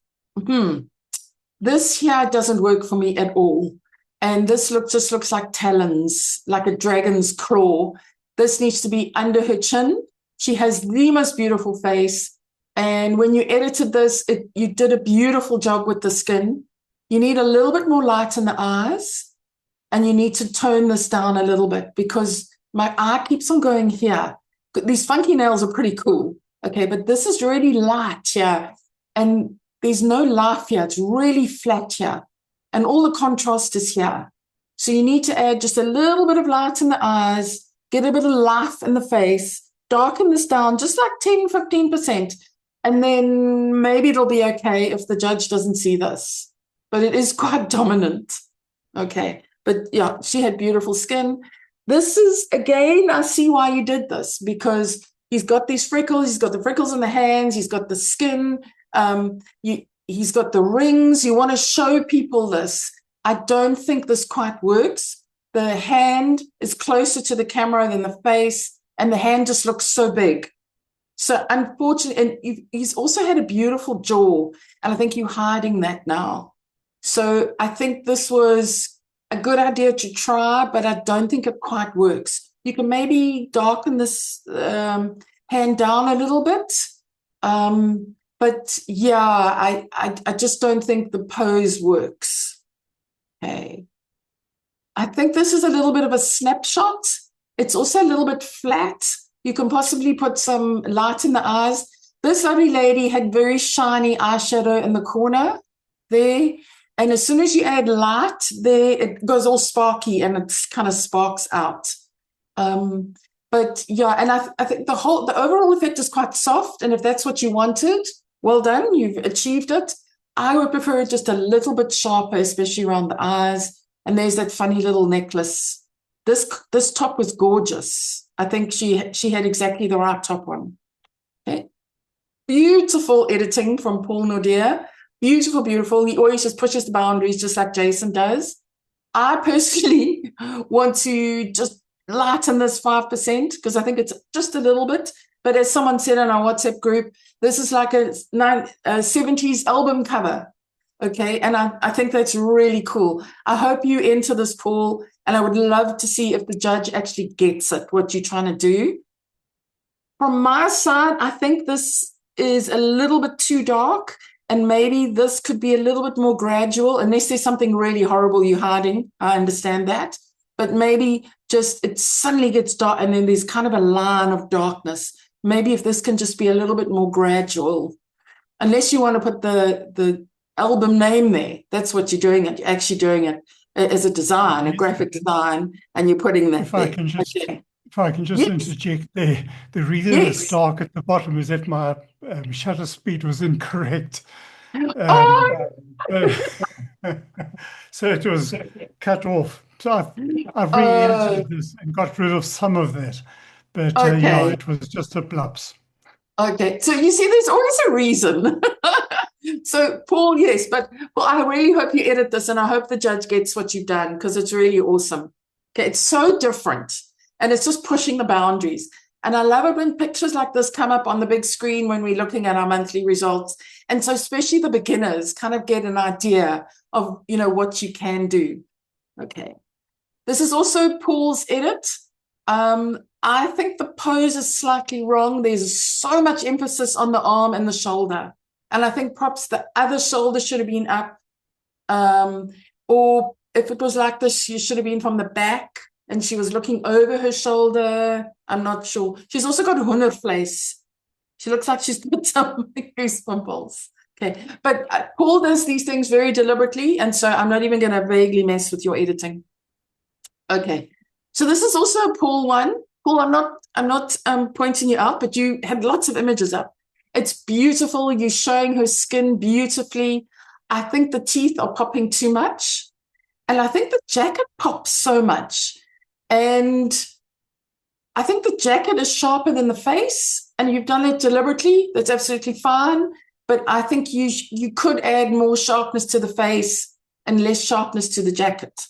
here doesn't work for me at all. And this just looks like talons, like a dragon's claw. This needs to be under her chin. She has the most beautiful face. And when you edited this, you did a beautiful job with the skin. You need a little bit more light in the eyes. And you need to tone this down a little bit because my eye keeps on going here. These funky nails are pretty cool. Okay, but this is really light here. And there's no life here. It's really flat here. And all the contrast is here. So you need to add just a little bit of light in the eyes, get a bit of life in the face, darken this down just like 10, 15%. And then maybe it'll be okay if the judge doesn't see this. But it is quite dominant. Okay, but yeah, she had beautiful skin. This is, again, I see why you did this, because he's got these freckles. He's got the freckles in the hands. He's got the skin. He's got the rings. You want to show people this. I don't think this quite works. The hand is closer to the camera than the face, and the hand just looks so big. So unfortunately, and he's also had a beautiful jaw, and I think you're hiding that now. So I think this was a good idea to try, but I don't think it quite works. You can maybe darken this hand down a little bit. But yeah, I just don't think the pose works. Okay. I think this is a little bit of a snapshot. It's also a little bit flat. You can possibly put some light in the eyes. This lovely lady had very shiny eyeshadow in the corner there. And as soon as you add light there, it goes all sparky and it kind of sparks out. But yeah, and I think the overall effect is quite soft. And if that's what you wanted, well done, you've achieved it. I would prefer it just a little bit sharper, especially around the eyes. And there's that funny little necklace. This top was gorgeous. I think she had exactly the right top on. Okay. Beautiful editing from Paul Nordier. Beautiful, beautiful. He always just pushes the boundaries just like Jason does. I personally want to just lighten this 5% because I think it's just a little bit. But as someone said in our WhatsApp group, this is like a 70s album cover. Okay, and I think that's really cool. I hope you enter this, Paul, and I would love to see if the judge actually gets it, what you're trying to do. From my side, I think this is a little bit too dark, and maybe this could be a little bit more gradual, unless there's something really horrible you're hiding. I understand that. But maybe just it suddenly gets dark, and then there's kind of a line of darkness. Maybe if this can just be a little bit more gradual, unless you want to put the album name there. That's what you're doing it. You're actually doing it as a design, a graphic design, and you're putting that there. If I can just Yes. interject there, the reason Yes. it's dark at the bottom is that my shutter speed was incorrect. Oh, So it was cut off. So I've re-edited this and got rid of some of that. But yeah, Okay. it was just a blupse. okay. So you see, there's always a reason. So, Paul, yes, but well, I really hope you edit this, and I hope the judge gets what you've done because it's really awesome. Okay, it's so different, and it's just pushing the boundaries. And I love it when pictures like this come up on the big screen when we're looking at our monthly results. And so, especially the beginners, kind of get an idea of what you can do. Okay, this is also Paul's edit. I think the pose is slightly wrong. There's so much emphasis on the arm and the shoulder. And I think perhaps the other shoulder should have been up. Or if it was like this, she should have been from the back and she was looking over her shoulder. I'm not sure. She's also got hoendervleis. She looks like she's got some goose pimples. Okay. But Paul does these things very deliberately. And so I'm not even going to vaguely mess with your editing. Okay. So this is also a Paul one. Paul, I'm not pointing you out, but you had lots of images up. It's beautiful. You're showing her skin beautifully. I think the teeth are popping too much. And I think the jacket pops so much. And I think the jacket is sharper than the face. And you've done it deliberately. That's absolutely fine. But I think you could add more sharpness to the face and less sharpness to the jacket.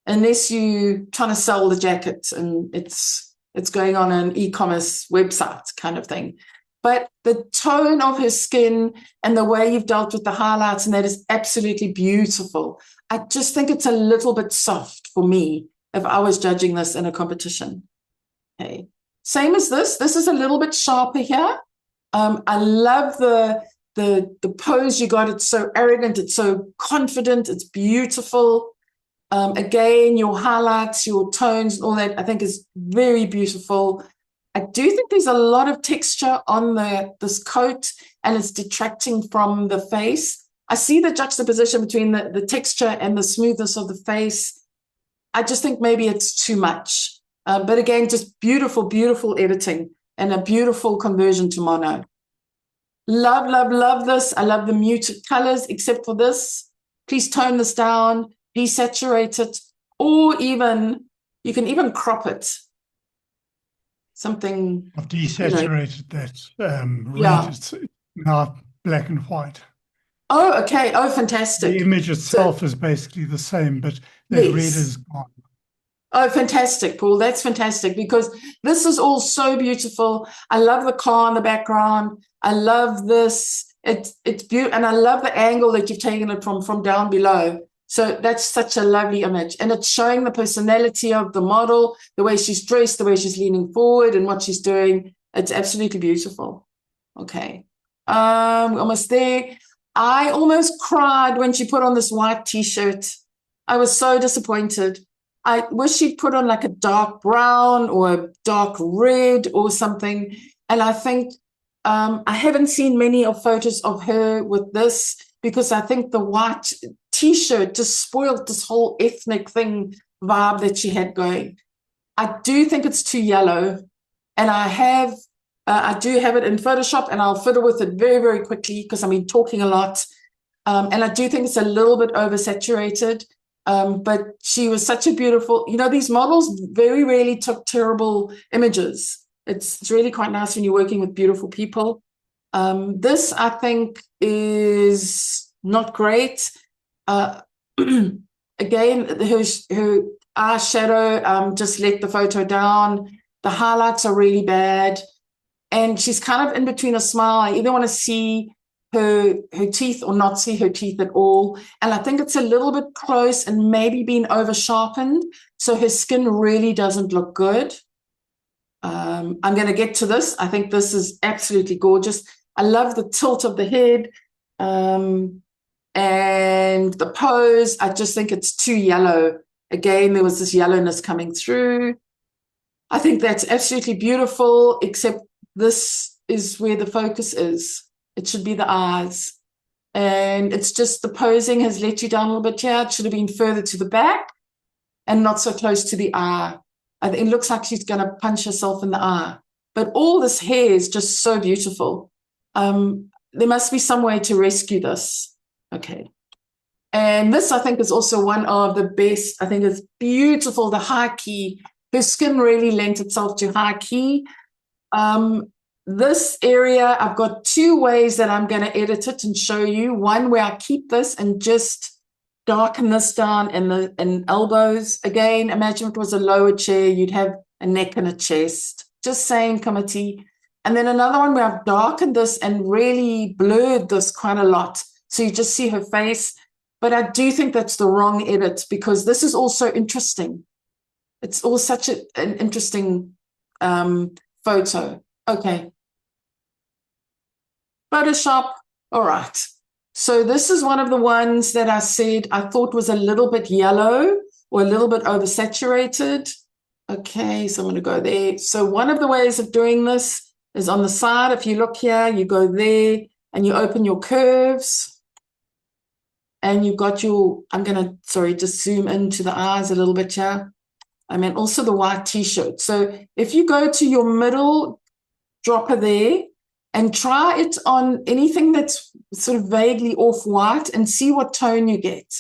Unless you're trying to sell the jacket and it's going on an e-commerce website kind of thing. But the tone of her skin and the way you've dealt with the highlights and that is absolutely beautiful. I just think it's a little bit soft for me if I was judging this in a competition. Okay. Same as this. This is a little bit sharper here. I love the pose you got. It's so arrogant. It's so confident. It's beautiful. Again, your highlights, your tones, and all that, I think is very beautiful. I do think there's a lot of texture on this coat, and it's detracting from the face. I see the juxtaposition between the texture and the smoothness of the face. I just think maybe it's too much. But again, just beautiful, beautiful editing and a beautiful conversion to mono. Love, love, love this. I love the muted colors, except for this. Please tone this down. Desaturate it, or even you can even crop it. Something I've desaturated that red. Yeah. It's now black and white. Oh, okay. Oh, fantastic. The image itself is basically the same, but the Yes. red is gone. Oh, fantastic, Paul. That's fantastic because this is all so beautiful. I love the car in the background. I love this. It's beautiful, and I love the angle that you've taken it from down below. So that's such a lovely image, and it's showing the personality of the model, the way she's dressed, the way she's leaning forward, and what she's doing. It's absolutely beautiful. Okay, we're almost there. I almost cried when she put on this white t-shirt. I was so disappointed. I wish she'd put on like a dark brown or a dark red or something. And I think I haven't seen many of photos of her with this, because I think the white t-shirt just spoiled this whole ethnic thing vibe that she had going. I do think it's too yellow, and I do have it in Photoshop, and I'll fiddle with it very, very quickly because I've been talking a lot. And I do think it's a little bit oversaturated. But she was such a beautiful, these models very rarely took terrible images. It's really quite nice when you're working with beautiful people. This, I think, is not great. Again, her eyeshadow just let the photo down. The highlights are really bad. And she's kind of in between a smile. I either want to see her teeth or not see her teeth at all. And I think it's a little bit close and maybe been over sharpened. So her skin really doesn't look good. I'm going to get to this. I think this is absolutely gorgeous. I love the tilt of the head and the pose. I just think it's too yellow. Again, there was this yellowness coming through. I think that's absolutely beautiful, except this is where the focus is. It should be the eyes. And it's just the posing has let you down a little bit here. It should have been further to the back and not so close to the eye. It looks like she's going to punch herself in the eye. But all this hair is just so beautiful. There must be some way to rescue this. Okay. And this, I think, is also one of the best. I think it's beautiful, the high key. Her skin really lent itself to high key. This area, I've got two ways that I'm going to edit it and show you. One where I keep this and just darken this down in elbows. Again, imagine it was a lower chair, you'd have a neck and a chest. Just saying, committee. And then another one where I've darkened this and really blurred this quite a lot. So you just see her face. But I do think that's the wrong edit, because this is also interesting. It's all such an interesting photo. Okay. Photoshop. All right. So this is one of the ones that I said I thought was a little bit yellow or a little bit oversaturated. Okay, so I'm going to go there. So one of the ways of doing this is on the side. If you look here, you go there and you open your curves. And you've got your, I'm going to, just zoom into the eyes a little bit here. I mean, also the white t-shirt. So if you go to your middle dropper there and try it on anything that's sort of vaguely off-white and see what tone you get.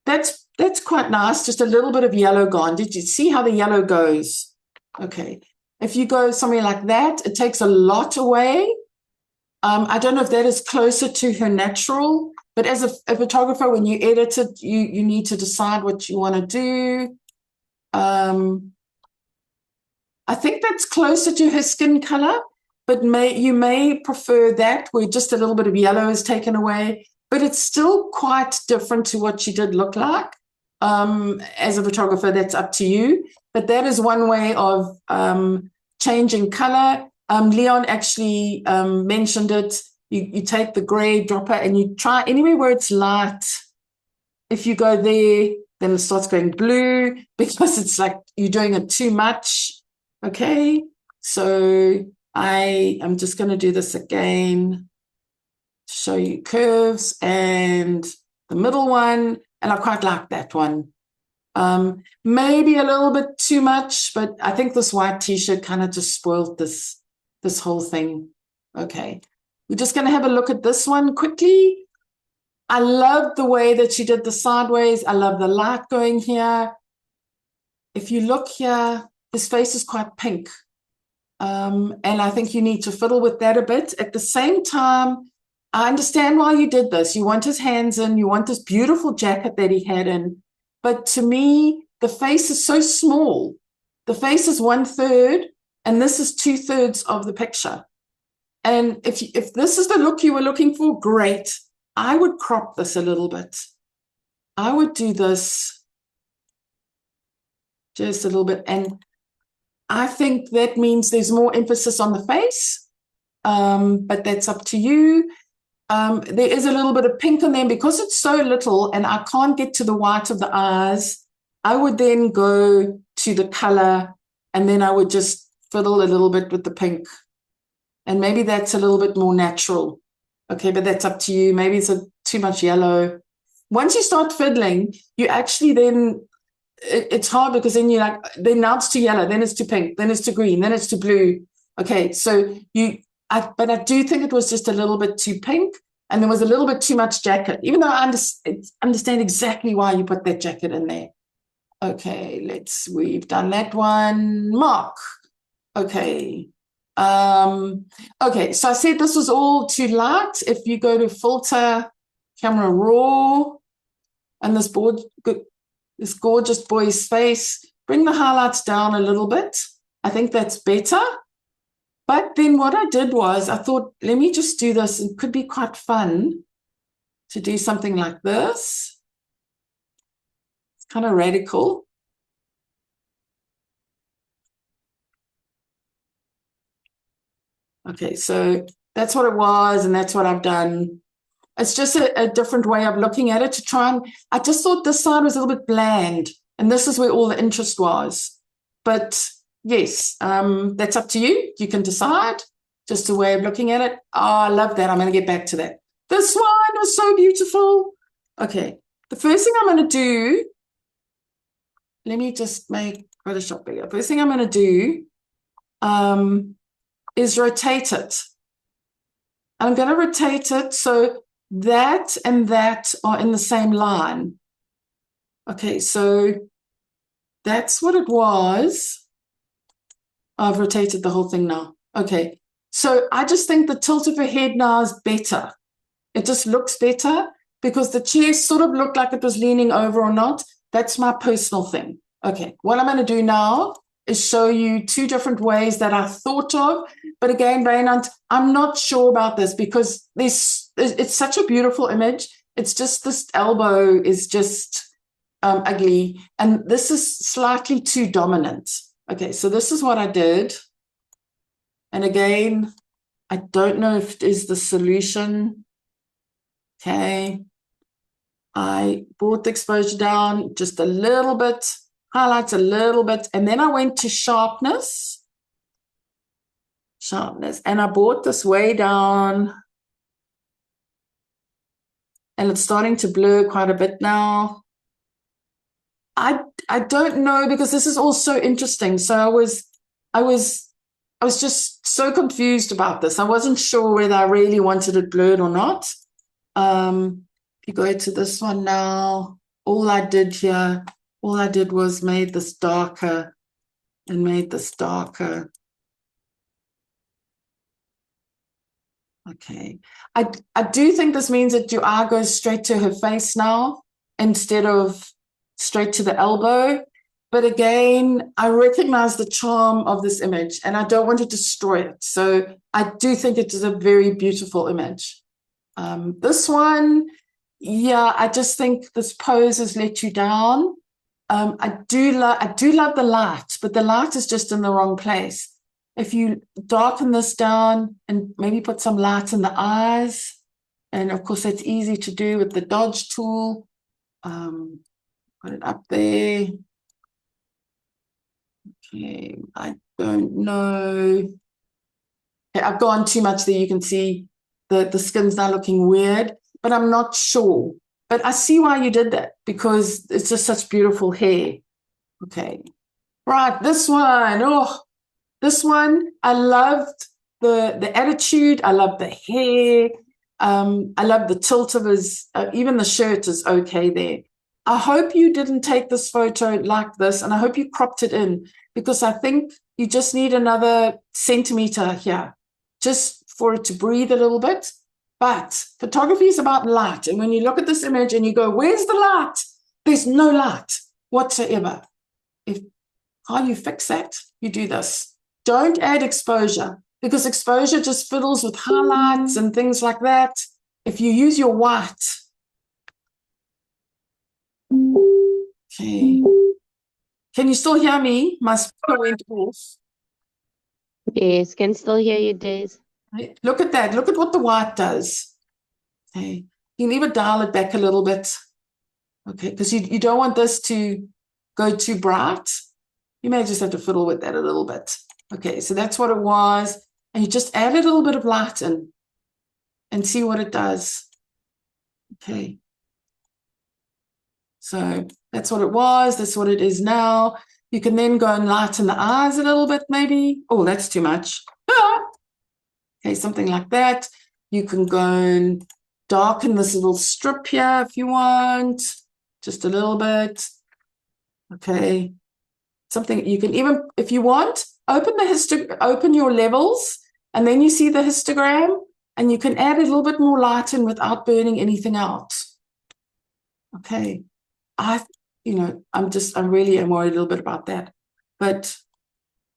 That's quite nice, just a little bit of yellow gone. Did you see how the yellow goes? Okay. If you go somewhere like that, it takes a lot away. I don't know if that is closer to her natural, but as a photographer, when you edit it, you need to decide what you want to do. I think that's closer to her skin color, but you may prefer that where just a little bit of yellow is taken away, but it's still quite different to what she did look like. As a photographer, that's up to you. But that is one way of changing color. Leon actually mentioned it. You take the gray dropper and you try anywhere where it's light. If you go there, then it starts going blue because it's like you're doing it too much. Okay, so I am just going to do this again, show you curves and the middle one, and I quite like that one. Maybe a little bit too much, but I think this white t-shirt kind of just spoiled this whole thing. Okay, we're just going to have a look at this one quickly. I love the way that she did the sideways. I love the light going here. If you look here, his face is quite pink. And I think you need to fiddle with that a bit. At the same time, I understand why you did this. You want his hands in, you want this beautiful jacket that he had in. But to me, the face is so small. The face is 1/3, and this is 2/3 of the picture. And if this is the look you were looking for, great. I would crop this a little bit. I would do this just a little bit. And I think that means there's more emphasis on the face, but that's up to you. There is a little bit of pink in there because it's so little and I can't get to the white of the eyes. I would then go to the color and then I would just fiddle a little bit with the pink. And maybe that's a little bit more natural. Okay, but that's up to you. Maybe it's too much yellow. Once you start fiddling, you actually then, it's hard because then you're like, then now it's to yellow, then it's to pink, then it's to green, then it's to blue. Okay, so but I do think it was just a little bit too pink and there was a little bit too much jacket, even though I understand exactly why you put that jacket in there. Okay, we've done that one. Mark. Okay. Okay, so I said this was all too light. If you go to filter, camera raw, and this gorgeous boy's face, bring the highlights down a little bit. I think that's better. But then what I did was I thought, let me just do this. It could be quite fun to do something like this. It's kind of radical. Okay, so that's what it was, and that's what I've done. It's just a different way of looking at it to try and, I just thought this side was a little bit bland, and this is where all the interest was. But yes, that's up to you. You can decide, just a way of looking at it. Oh, I love that. I'm going to get back to that. This one was so beautiful. Okay, the first thing I'm going to do, let me just make Photoshop bigger. First thing I'm going to do, is rotate it. I'm going to rotate it so that and that are in the same line. Okay, so that's what it was. I've rotated the whole thing now. Okay, so I just think the tilt of her head now is better. It just looks better because the chair sort of looked like it was leaning over or not. That's my personal thing. Okay, what I'm going to do now is show you two different ways that I thought of. But again, Raynant, I'm not sure about this because it's such a beautiful image. It's just this elbow is just ugly. And this is slightly too dominant. Okay, so this is what I did. And again, I don't know if it is the solution. Okay. I brought the exposure down just a little bit, highlights a little bit, and then I went to sharpness, and I brought this way down, and it's starting to blur quite a bit now. I don't know because this is all so interesting. So I was just so confused about this. I wasn't sure whether I really wanted it blurred or not. If you go to this one now, all I did was made this darker and made this darker. Okay. I do think this means that your eye goes straight to her face now instead of straight to the elbow. But again, I recognize the charm of this image and I don't want to destroy it. So I do think it is a very beautiful image. This one, yeah, I just think this pose has let you down. I do love the light, but the light is just in the wrong place. If you darken this down and maybe put some light in the eyes, and of course that's easy to do with the dodge tool. Put it up there. Okay, I don't know. Okay, I've gone too much there. You can see the skin's now looking weird, but I'm not sure. But I see why you did that because it's just such beautiful hair. Okay, right, this one. Oh, this one, I loved the attitude. I love the hair. I love the tilt of his, even the shirt is okay there. I hope you didn't take this photo like this, and I hope you cropped it in because I think you just need another centimeter here just for it to breathe a little bit. But photography is about light. And when you look at this image and you go, where's the light? There's no light whatsoever. How you fix that, you do this. Don't add exposure. because exposure just fiddles with highlights and things like that. If you use your white, okay. Can you still hear me? My speaker went off. Yes, can still hear you, Days. Right. Look at that. Look at what the white does. Okay. You can even dial it back a little bit. Okay, because you don't want this to go too bright. You may just have to fiddle with that a little bit. Okay, so that's what it was. And you just add a little bit of light in and see what it does. Okay. So that's what it was. That's what it is now. You can then go and lighten the eyes a little bit, maybe. Oh, that's too much. Okay, something like that. You can go and darken this little strip here if you want. Just a little bit. Okay. Something you can even, if you want, open your levels, and then you see the histogram, and you can add a little bit more light in without burning anything out. Okay. I'm really am worried a little bit about that. But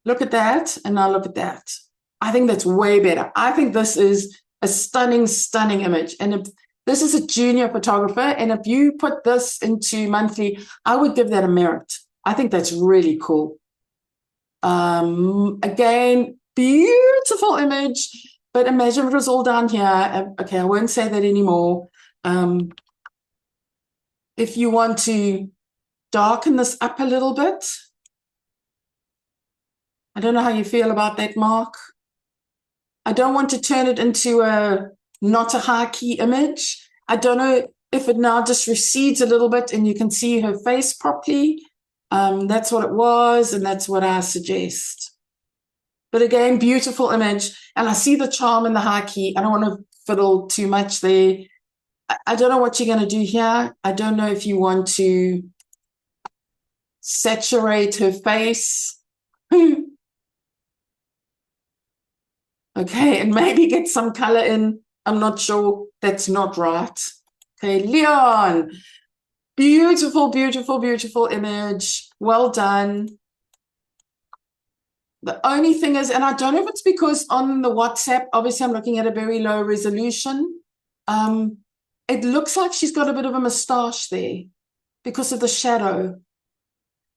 look at that, and now look at that. I think that's way better. I think this is a stunning, stunning image. And if this is a junior photographer, and if you put this into monthly, I would give that a merit. I think that's really cool. Again, beautiful image, but imagine it was all down here. Okay, I won't say that anymore. If you want to darken this up a little bit, I don't know how you feel about that, Mark. I don't want to turn it into not a high key image. I don't know if it now just recedes a little bit and you can see her face properly. That's what it was, and that's what I suggest. But again, beautiful image. And I see the charm in the high key. I don't want to fiddle too much there. I don't know what you're going to do here. I don't know if you want to saturate her face. Okay, and maybe get some color in. I'm not sure. That's not right. Okay, Leon. Beautiful, beautiful, beautiful image. Well done. The only thing is, and I don't know if it's because on the WhatsApp, obviously I'm looking at a very low resolution. It looks like she's got a bit of a moustache there because of the shadow.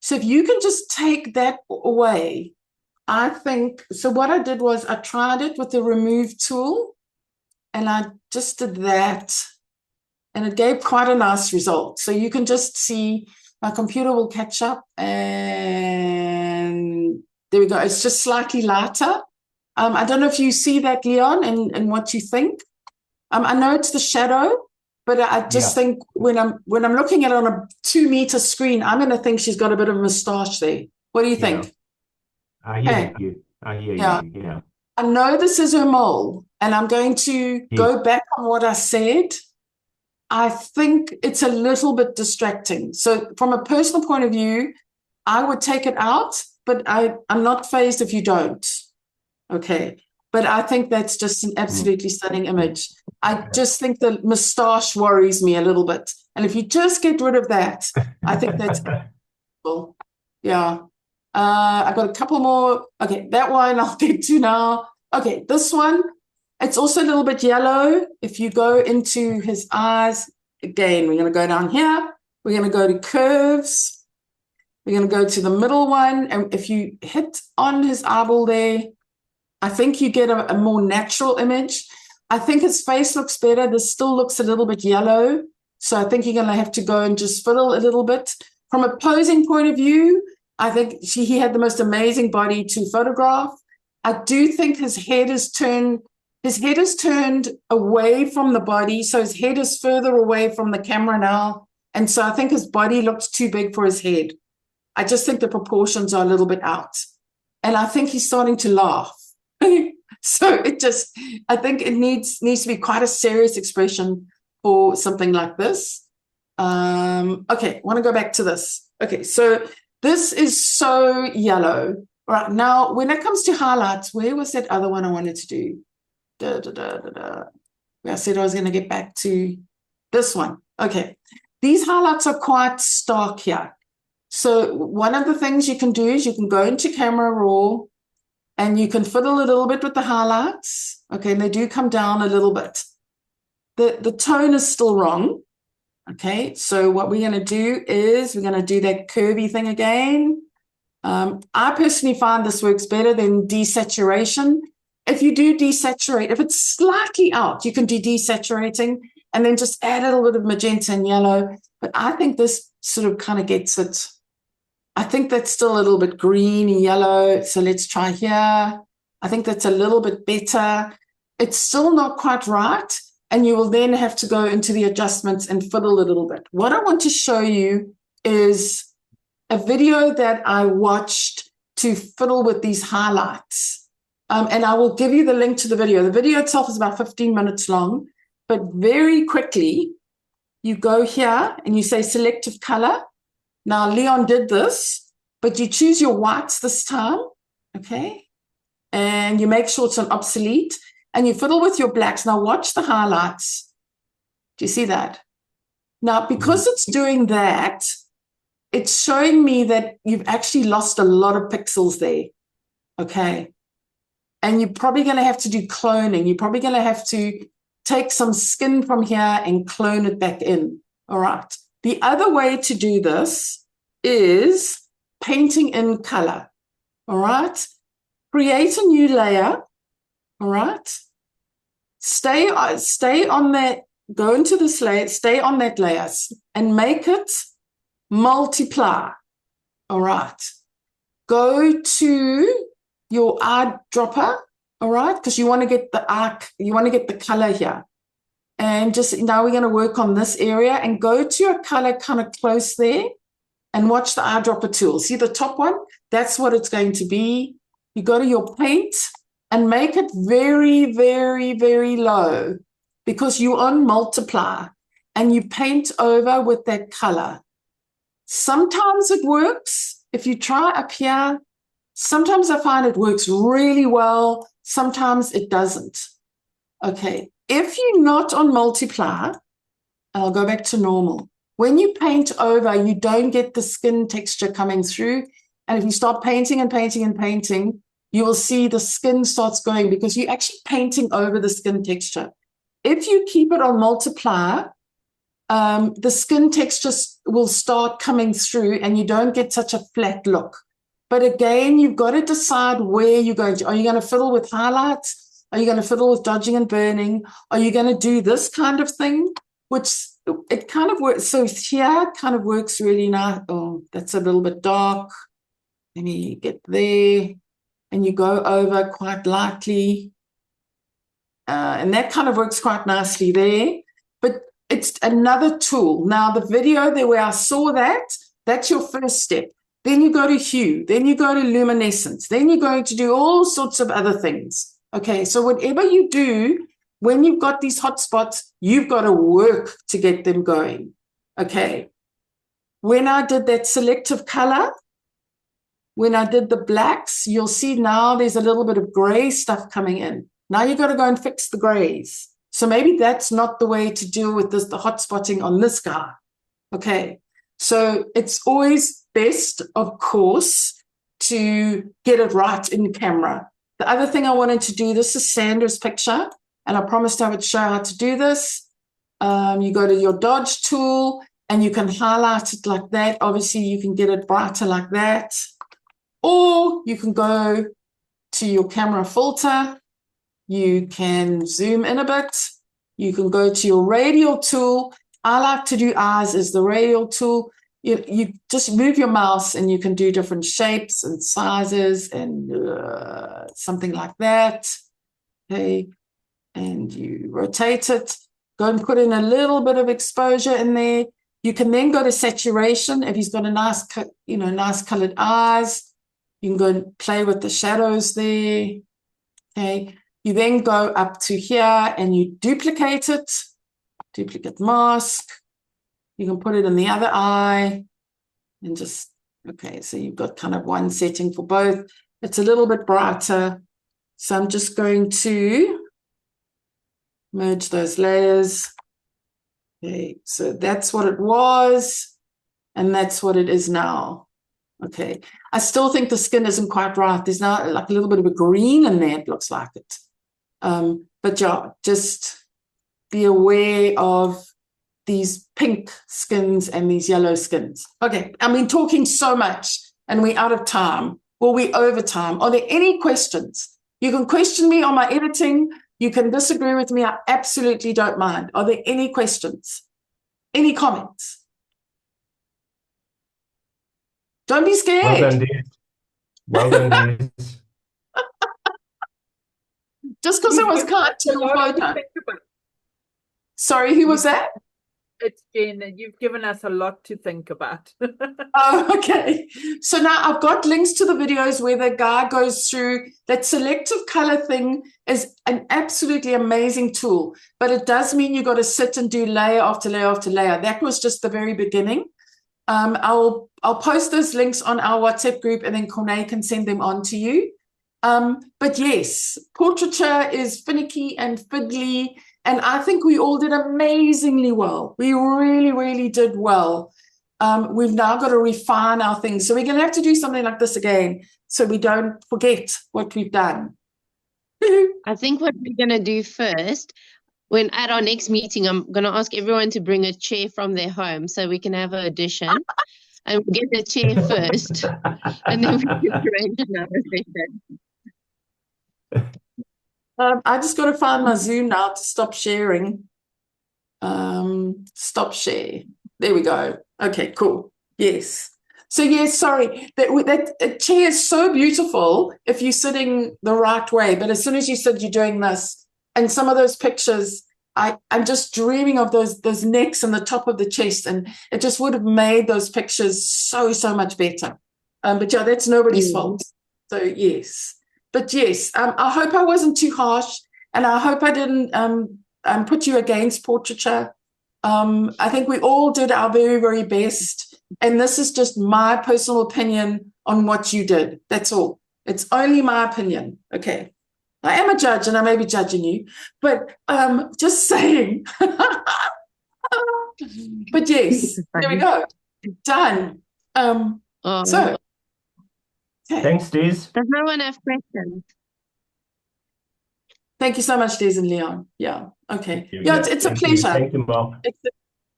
So if you can just take that away, I think, so what I did was I tried it with the remove tool, and I just did that, and it gave quite a nice result. So you can just see my computer will catch up, and there we go. It's just slightly lighter. I don't know if you see that, Leon, and what you think. I know it's the shadow, but I just think when I'm looking at it on a 2-meter screen, I'm going to think she's got a bit of a moustache there. What do you think? I hear you. I hear you. Yeah. I know this is her mole, and I'm going to go back on what I said. I think it's a little bit distracting. So from a personal point of view, I would take it out, but I'm not fazed if you don't. Okay. But I think that's just an absolutely stunning image. I just think the moustache worries me a little bit. And if you just get rid of that, I think that's cool. Yeah. I've got a couple more. Okay, that one I'll get to now. Okay, this one, it's also a little bit yellow. If you go into his eyes, again, we're going to go down here. We're going to go to curves. We're going to go to the middle one. And if you hit on his eyeball there, I think you get a more natural image. I think his face looks better. This still looks a little bit yellow. So I think you're going to have to go and just fiddle a little bit. From a posing point of view, I think he had the most amazing body to photograph. I do think his head is turned away from the body. So his head is further away from the camera now. And so I think his body looks too big for his head. I just think the proportions are a little bit out. And I think he's starting to laugh. So I think it needs to be quite a serious expression for something like this. Okay, I want to go back to this. Okay, so this is so yellow. All right, now when it comes to highlights, where was that other one I wanted to do? I said I was going to get back to this one. Okay, these highlights are quite stark here. So one of the things you can do is you can go into Camera Raw, And you can fiddle a little bit with the highlights. Okay, and they do come down a little bit. The tone is still wrong. Okay, so what we're going to do is we're going to do that curvy thing again. I personally find this works better than desaturation. If you do desaturate, if it's slightly out, you can do desaturating and then just add a little bit of magenta and yellow. But I think this sort of kind of gets it. I think that's still a little bit green and yellow. So let's try here. I think that's a little bit better. It's still not quite right. And you will then have to go into the adjustments and fiddle a little bit. What I want to show you is a video that I watched to fiddle with these highlights. And I will give you the link to the video. The video itself is about 15 minutes long, but very quickly, you go here and you say selective color. Now, Leon did this, but you choose your whites this time, okay? And you make sure it's an obsolete, and you fiddle with your blacks. Now, watch the highlights. Do you see that? Now, because it's doing that, it's showing me that you've actually lost a lot of pixels there, okay? And you're probably going to have to do cloning. You're probably going to have to take some skin from here and clone it back in, all right? The other way to do this is painting in color, all right? Create a new layer, all right? Stay on that, go into this layer, stay on that layer and make it multiply, all right? Go to your eyedropper, all right? Because you want to get the arc, you want to get the color here. And just now we're going to work on this area and go to your color kind of close there and watch the eyedropper tool. See the top one? That's what it's going to be. You go to your paint and make it very, very, very low because you on multiply and you paint over with that color. Sometimes it works. If you try up here, sometimes I find it works really well. Sometimes it doesn't. Okay. If you're not on multiply, I'll go back to normal. When you paint over, you don't get the skin texture coming through. And if you start painting and painting and painting, you will see the skin starts going because you're actually painting over the skin texture. If you keep it on multiply, the skin texture will start coming through and you don't get such a flat look. But again, you've got to decide where you're going to. Are you going to fiddle with highlights? Are you going to fiddle with dodging and burning? Are you going to do this kind of thing? Which it kind of works. So here it kind of works really nice. Oh, that's a little bit dark. Let me get there. And you go over quite lightly. And that kind of works quite nicely there. But it's another tool. Now, the video there where I saw that, that's your first step. Then you go to hue. Then you go to luminescence. Then you're going to do all sorts of other things. Okay, so whatever you do, when you've got these hot spots, you've got to work to get them going. Okay, when I did that selective color, when I did the blacks, you'll see now there's a little bit of gray stuff coming in. Now you've got to go and fix the grays. So maybe that's not the way to deal with this, the hot spotting on this guy. Okay, so it's always best, of course, to get it right in camera. The other thing I wanted to do, this is Sandra's picture, and I promised I would show how to do this. You go to your dodge tool, and you can highlight it like that. Obviously, you can get it brighter like that. Or you can go to your camera filter. You can zoom in a bit. You can go to your radial tool. I like to do eyes as the radial tool. You just move your mouse and you can do different shapes and sizes and something like that. Okay, and you rotate it. Go and put in a little bit of exposure in there. You can then go to saturation. If he's got a nice, nice colored eyes, you can go and play with the shadows there. Okay, you then go up to here and you duplicate it. Duplicate mask. You can put it in the other eye and just, okay, so you've got kind of one setting for both. It's a little bit brighter. So I'm just going to merge those layers. Okay, so that's what it was, and that's what it is now. Okay. I still think the skin isn't quite right. There's now like a little bit of a green in there, it looks like it. But yeah, just be aware of these pink skins and these yellow skins. Okay, I mean, talking so much and we're out of time. Well, we're over time. Are there any questions? You can question me on my editing. You can disagree with me. I absolutely don't mind. Are there any questions? Any comments? Don't be scared. Well done, Des. Well done, Des. Just because I was kind to your photo. Sorry, who was that? It's Jen. You've given us a lot to think about. Oh, okay. So now I've got links to the videos where the guy goes through that selective color thing is an absolutely amazing tool, but it does mean you got to sit and do layer after layer after layer. That was just the very beginning. I'll post those links on our WhatsApp group and then Corné can send them on to you. But yes, portraiture is finicky and fiddly, and I think we all did amazingly well. We really, really did well. We've now got to refine our things. So we're going to have to do something like this again so we don't forget what we've done. I think what we're going to do first, when at our next meeting, I'm going to ask everyone to bring a chair from their home so we can have an audition. And we'll get the chair first, and then we can arrange another session. I just got to find my Zoom now to stop sharing. Stop share. There we go. Okay, cool. Yes. So yes, sorry. That chair is so beautiful if you're sitting the right way, but as soon as you sit, you're doing this. And some of those pictures, I'm just dreaming of those necks and the top of the chest, and it just would have made those pictures so much better. But yeah, that's nobody's fault. So yes. But yes, I hope I wasn't too harsh, and I hope I didn't put you against portraiture. I think we all did our very, very best, and this is just my personal opinion on what you did. That's all. It's only my opinion. Okay. I am a judge, and I may be judging you, but just saying. But yes, there we go. Done. So. Okay. Thanks, Des. Does no one have questions? Thank you so much, Des and Leon. Yeah. Okay. You. Yeah, it's a pleasure. Thank you, Mark.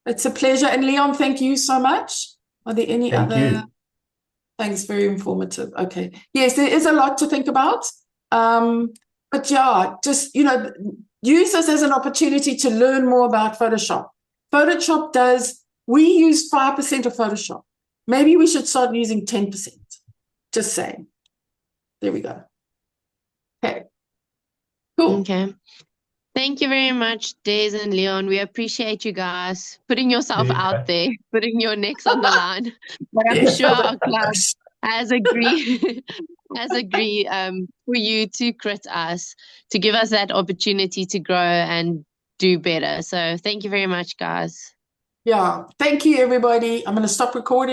It's a pleasure. And Leon, thank you so much. Are there any Thank other? you. Thanks. Very informative. Okay. Yes, there is a lot to think about. But yeah, just, use this as an opportunity to learn more about Photoshop. We use 5% of Photoshop. Maybe we should start using 10%. Just saying. There we go. Okay. Cool. Okay. Thank you very much, Des and Leon. We appreciate you guys putting yourself out there, putting your necks on the line. But I'm sure our club has agreed for you to crit us, to give us that opportunity to grow and do better. So thank you very much, guys. Yeah. Thank you, everybody. I'm going to stop recording.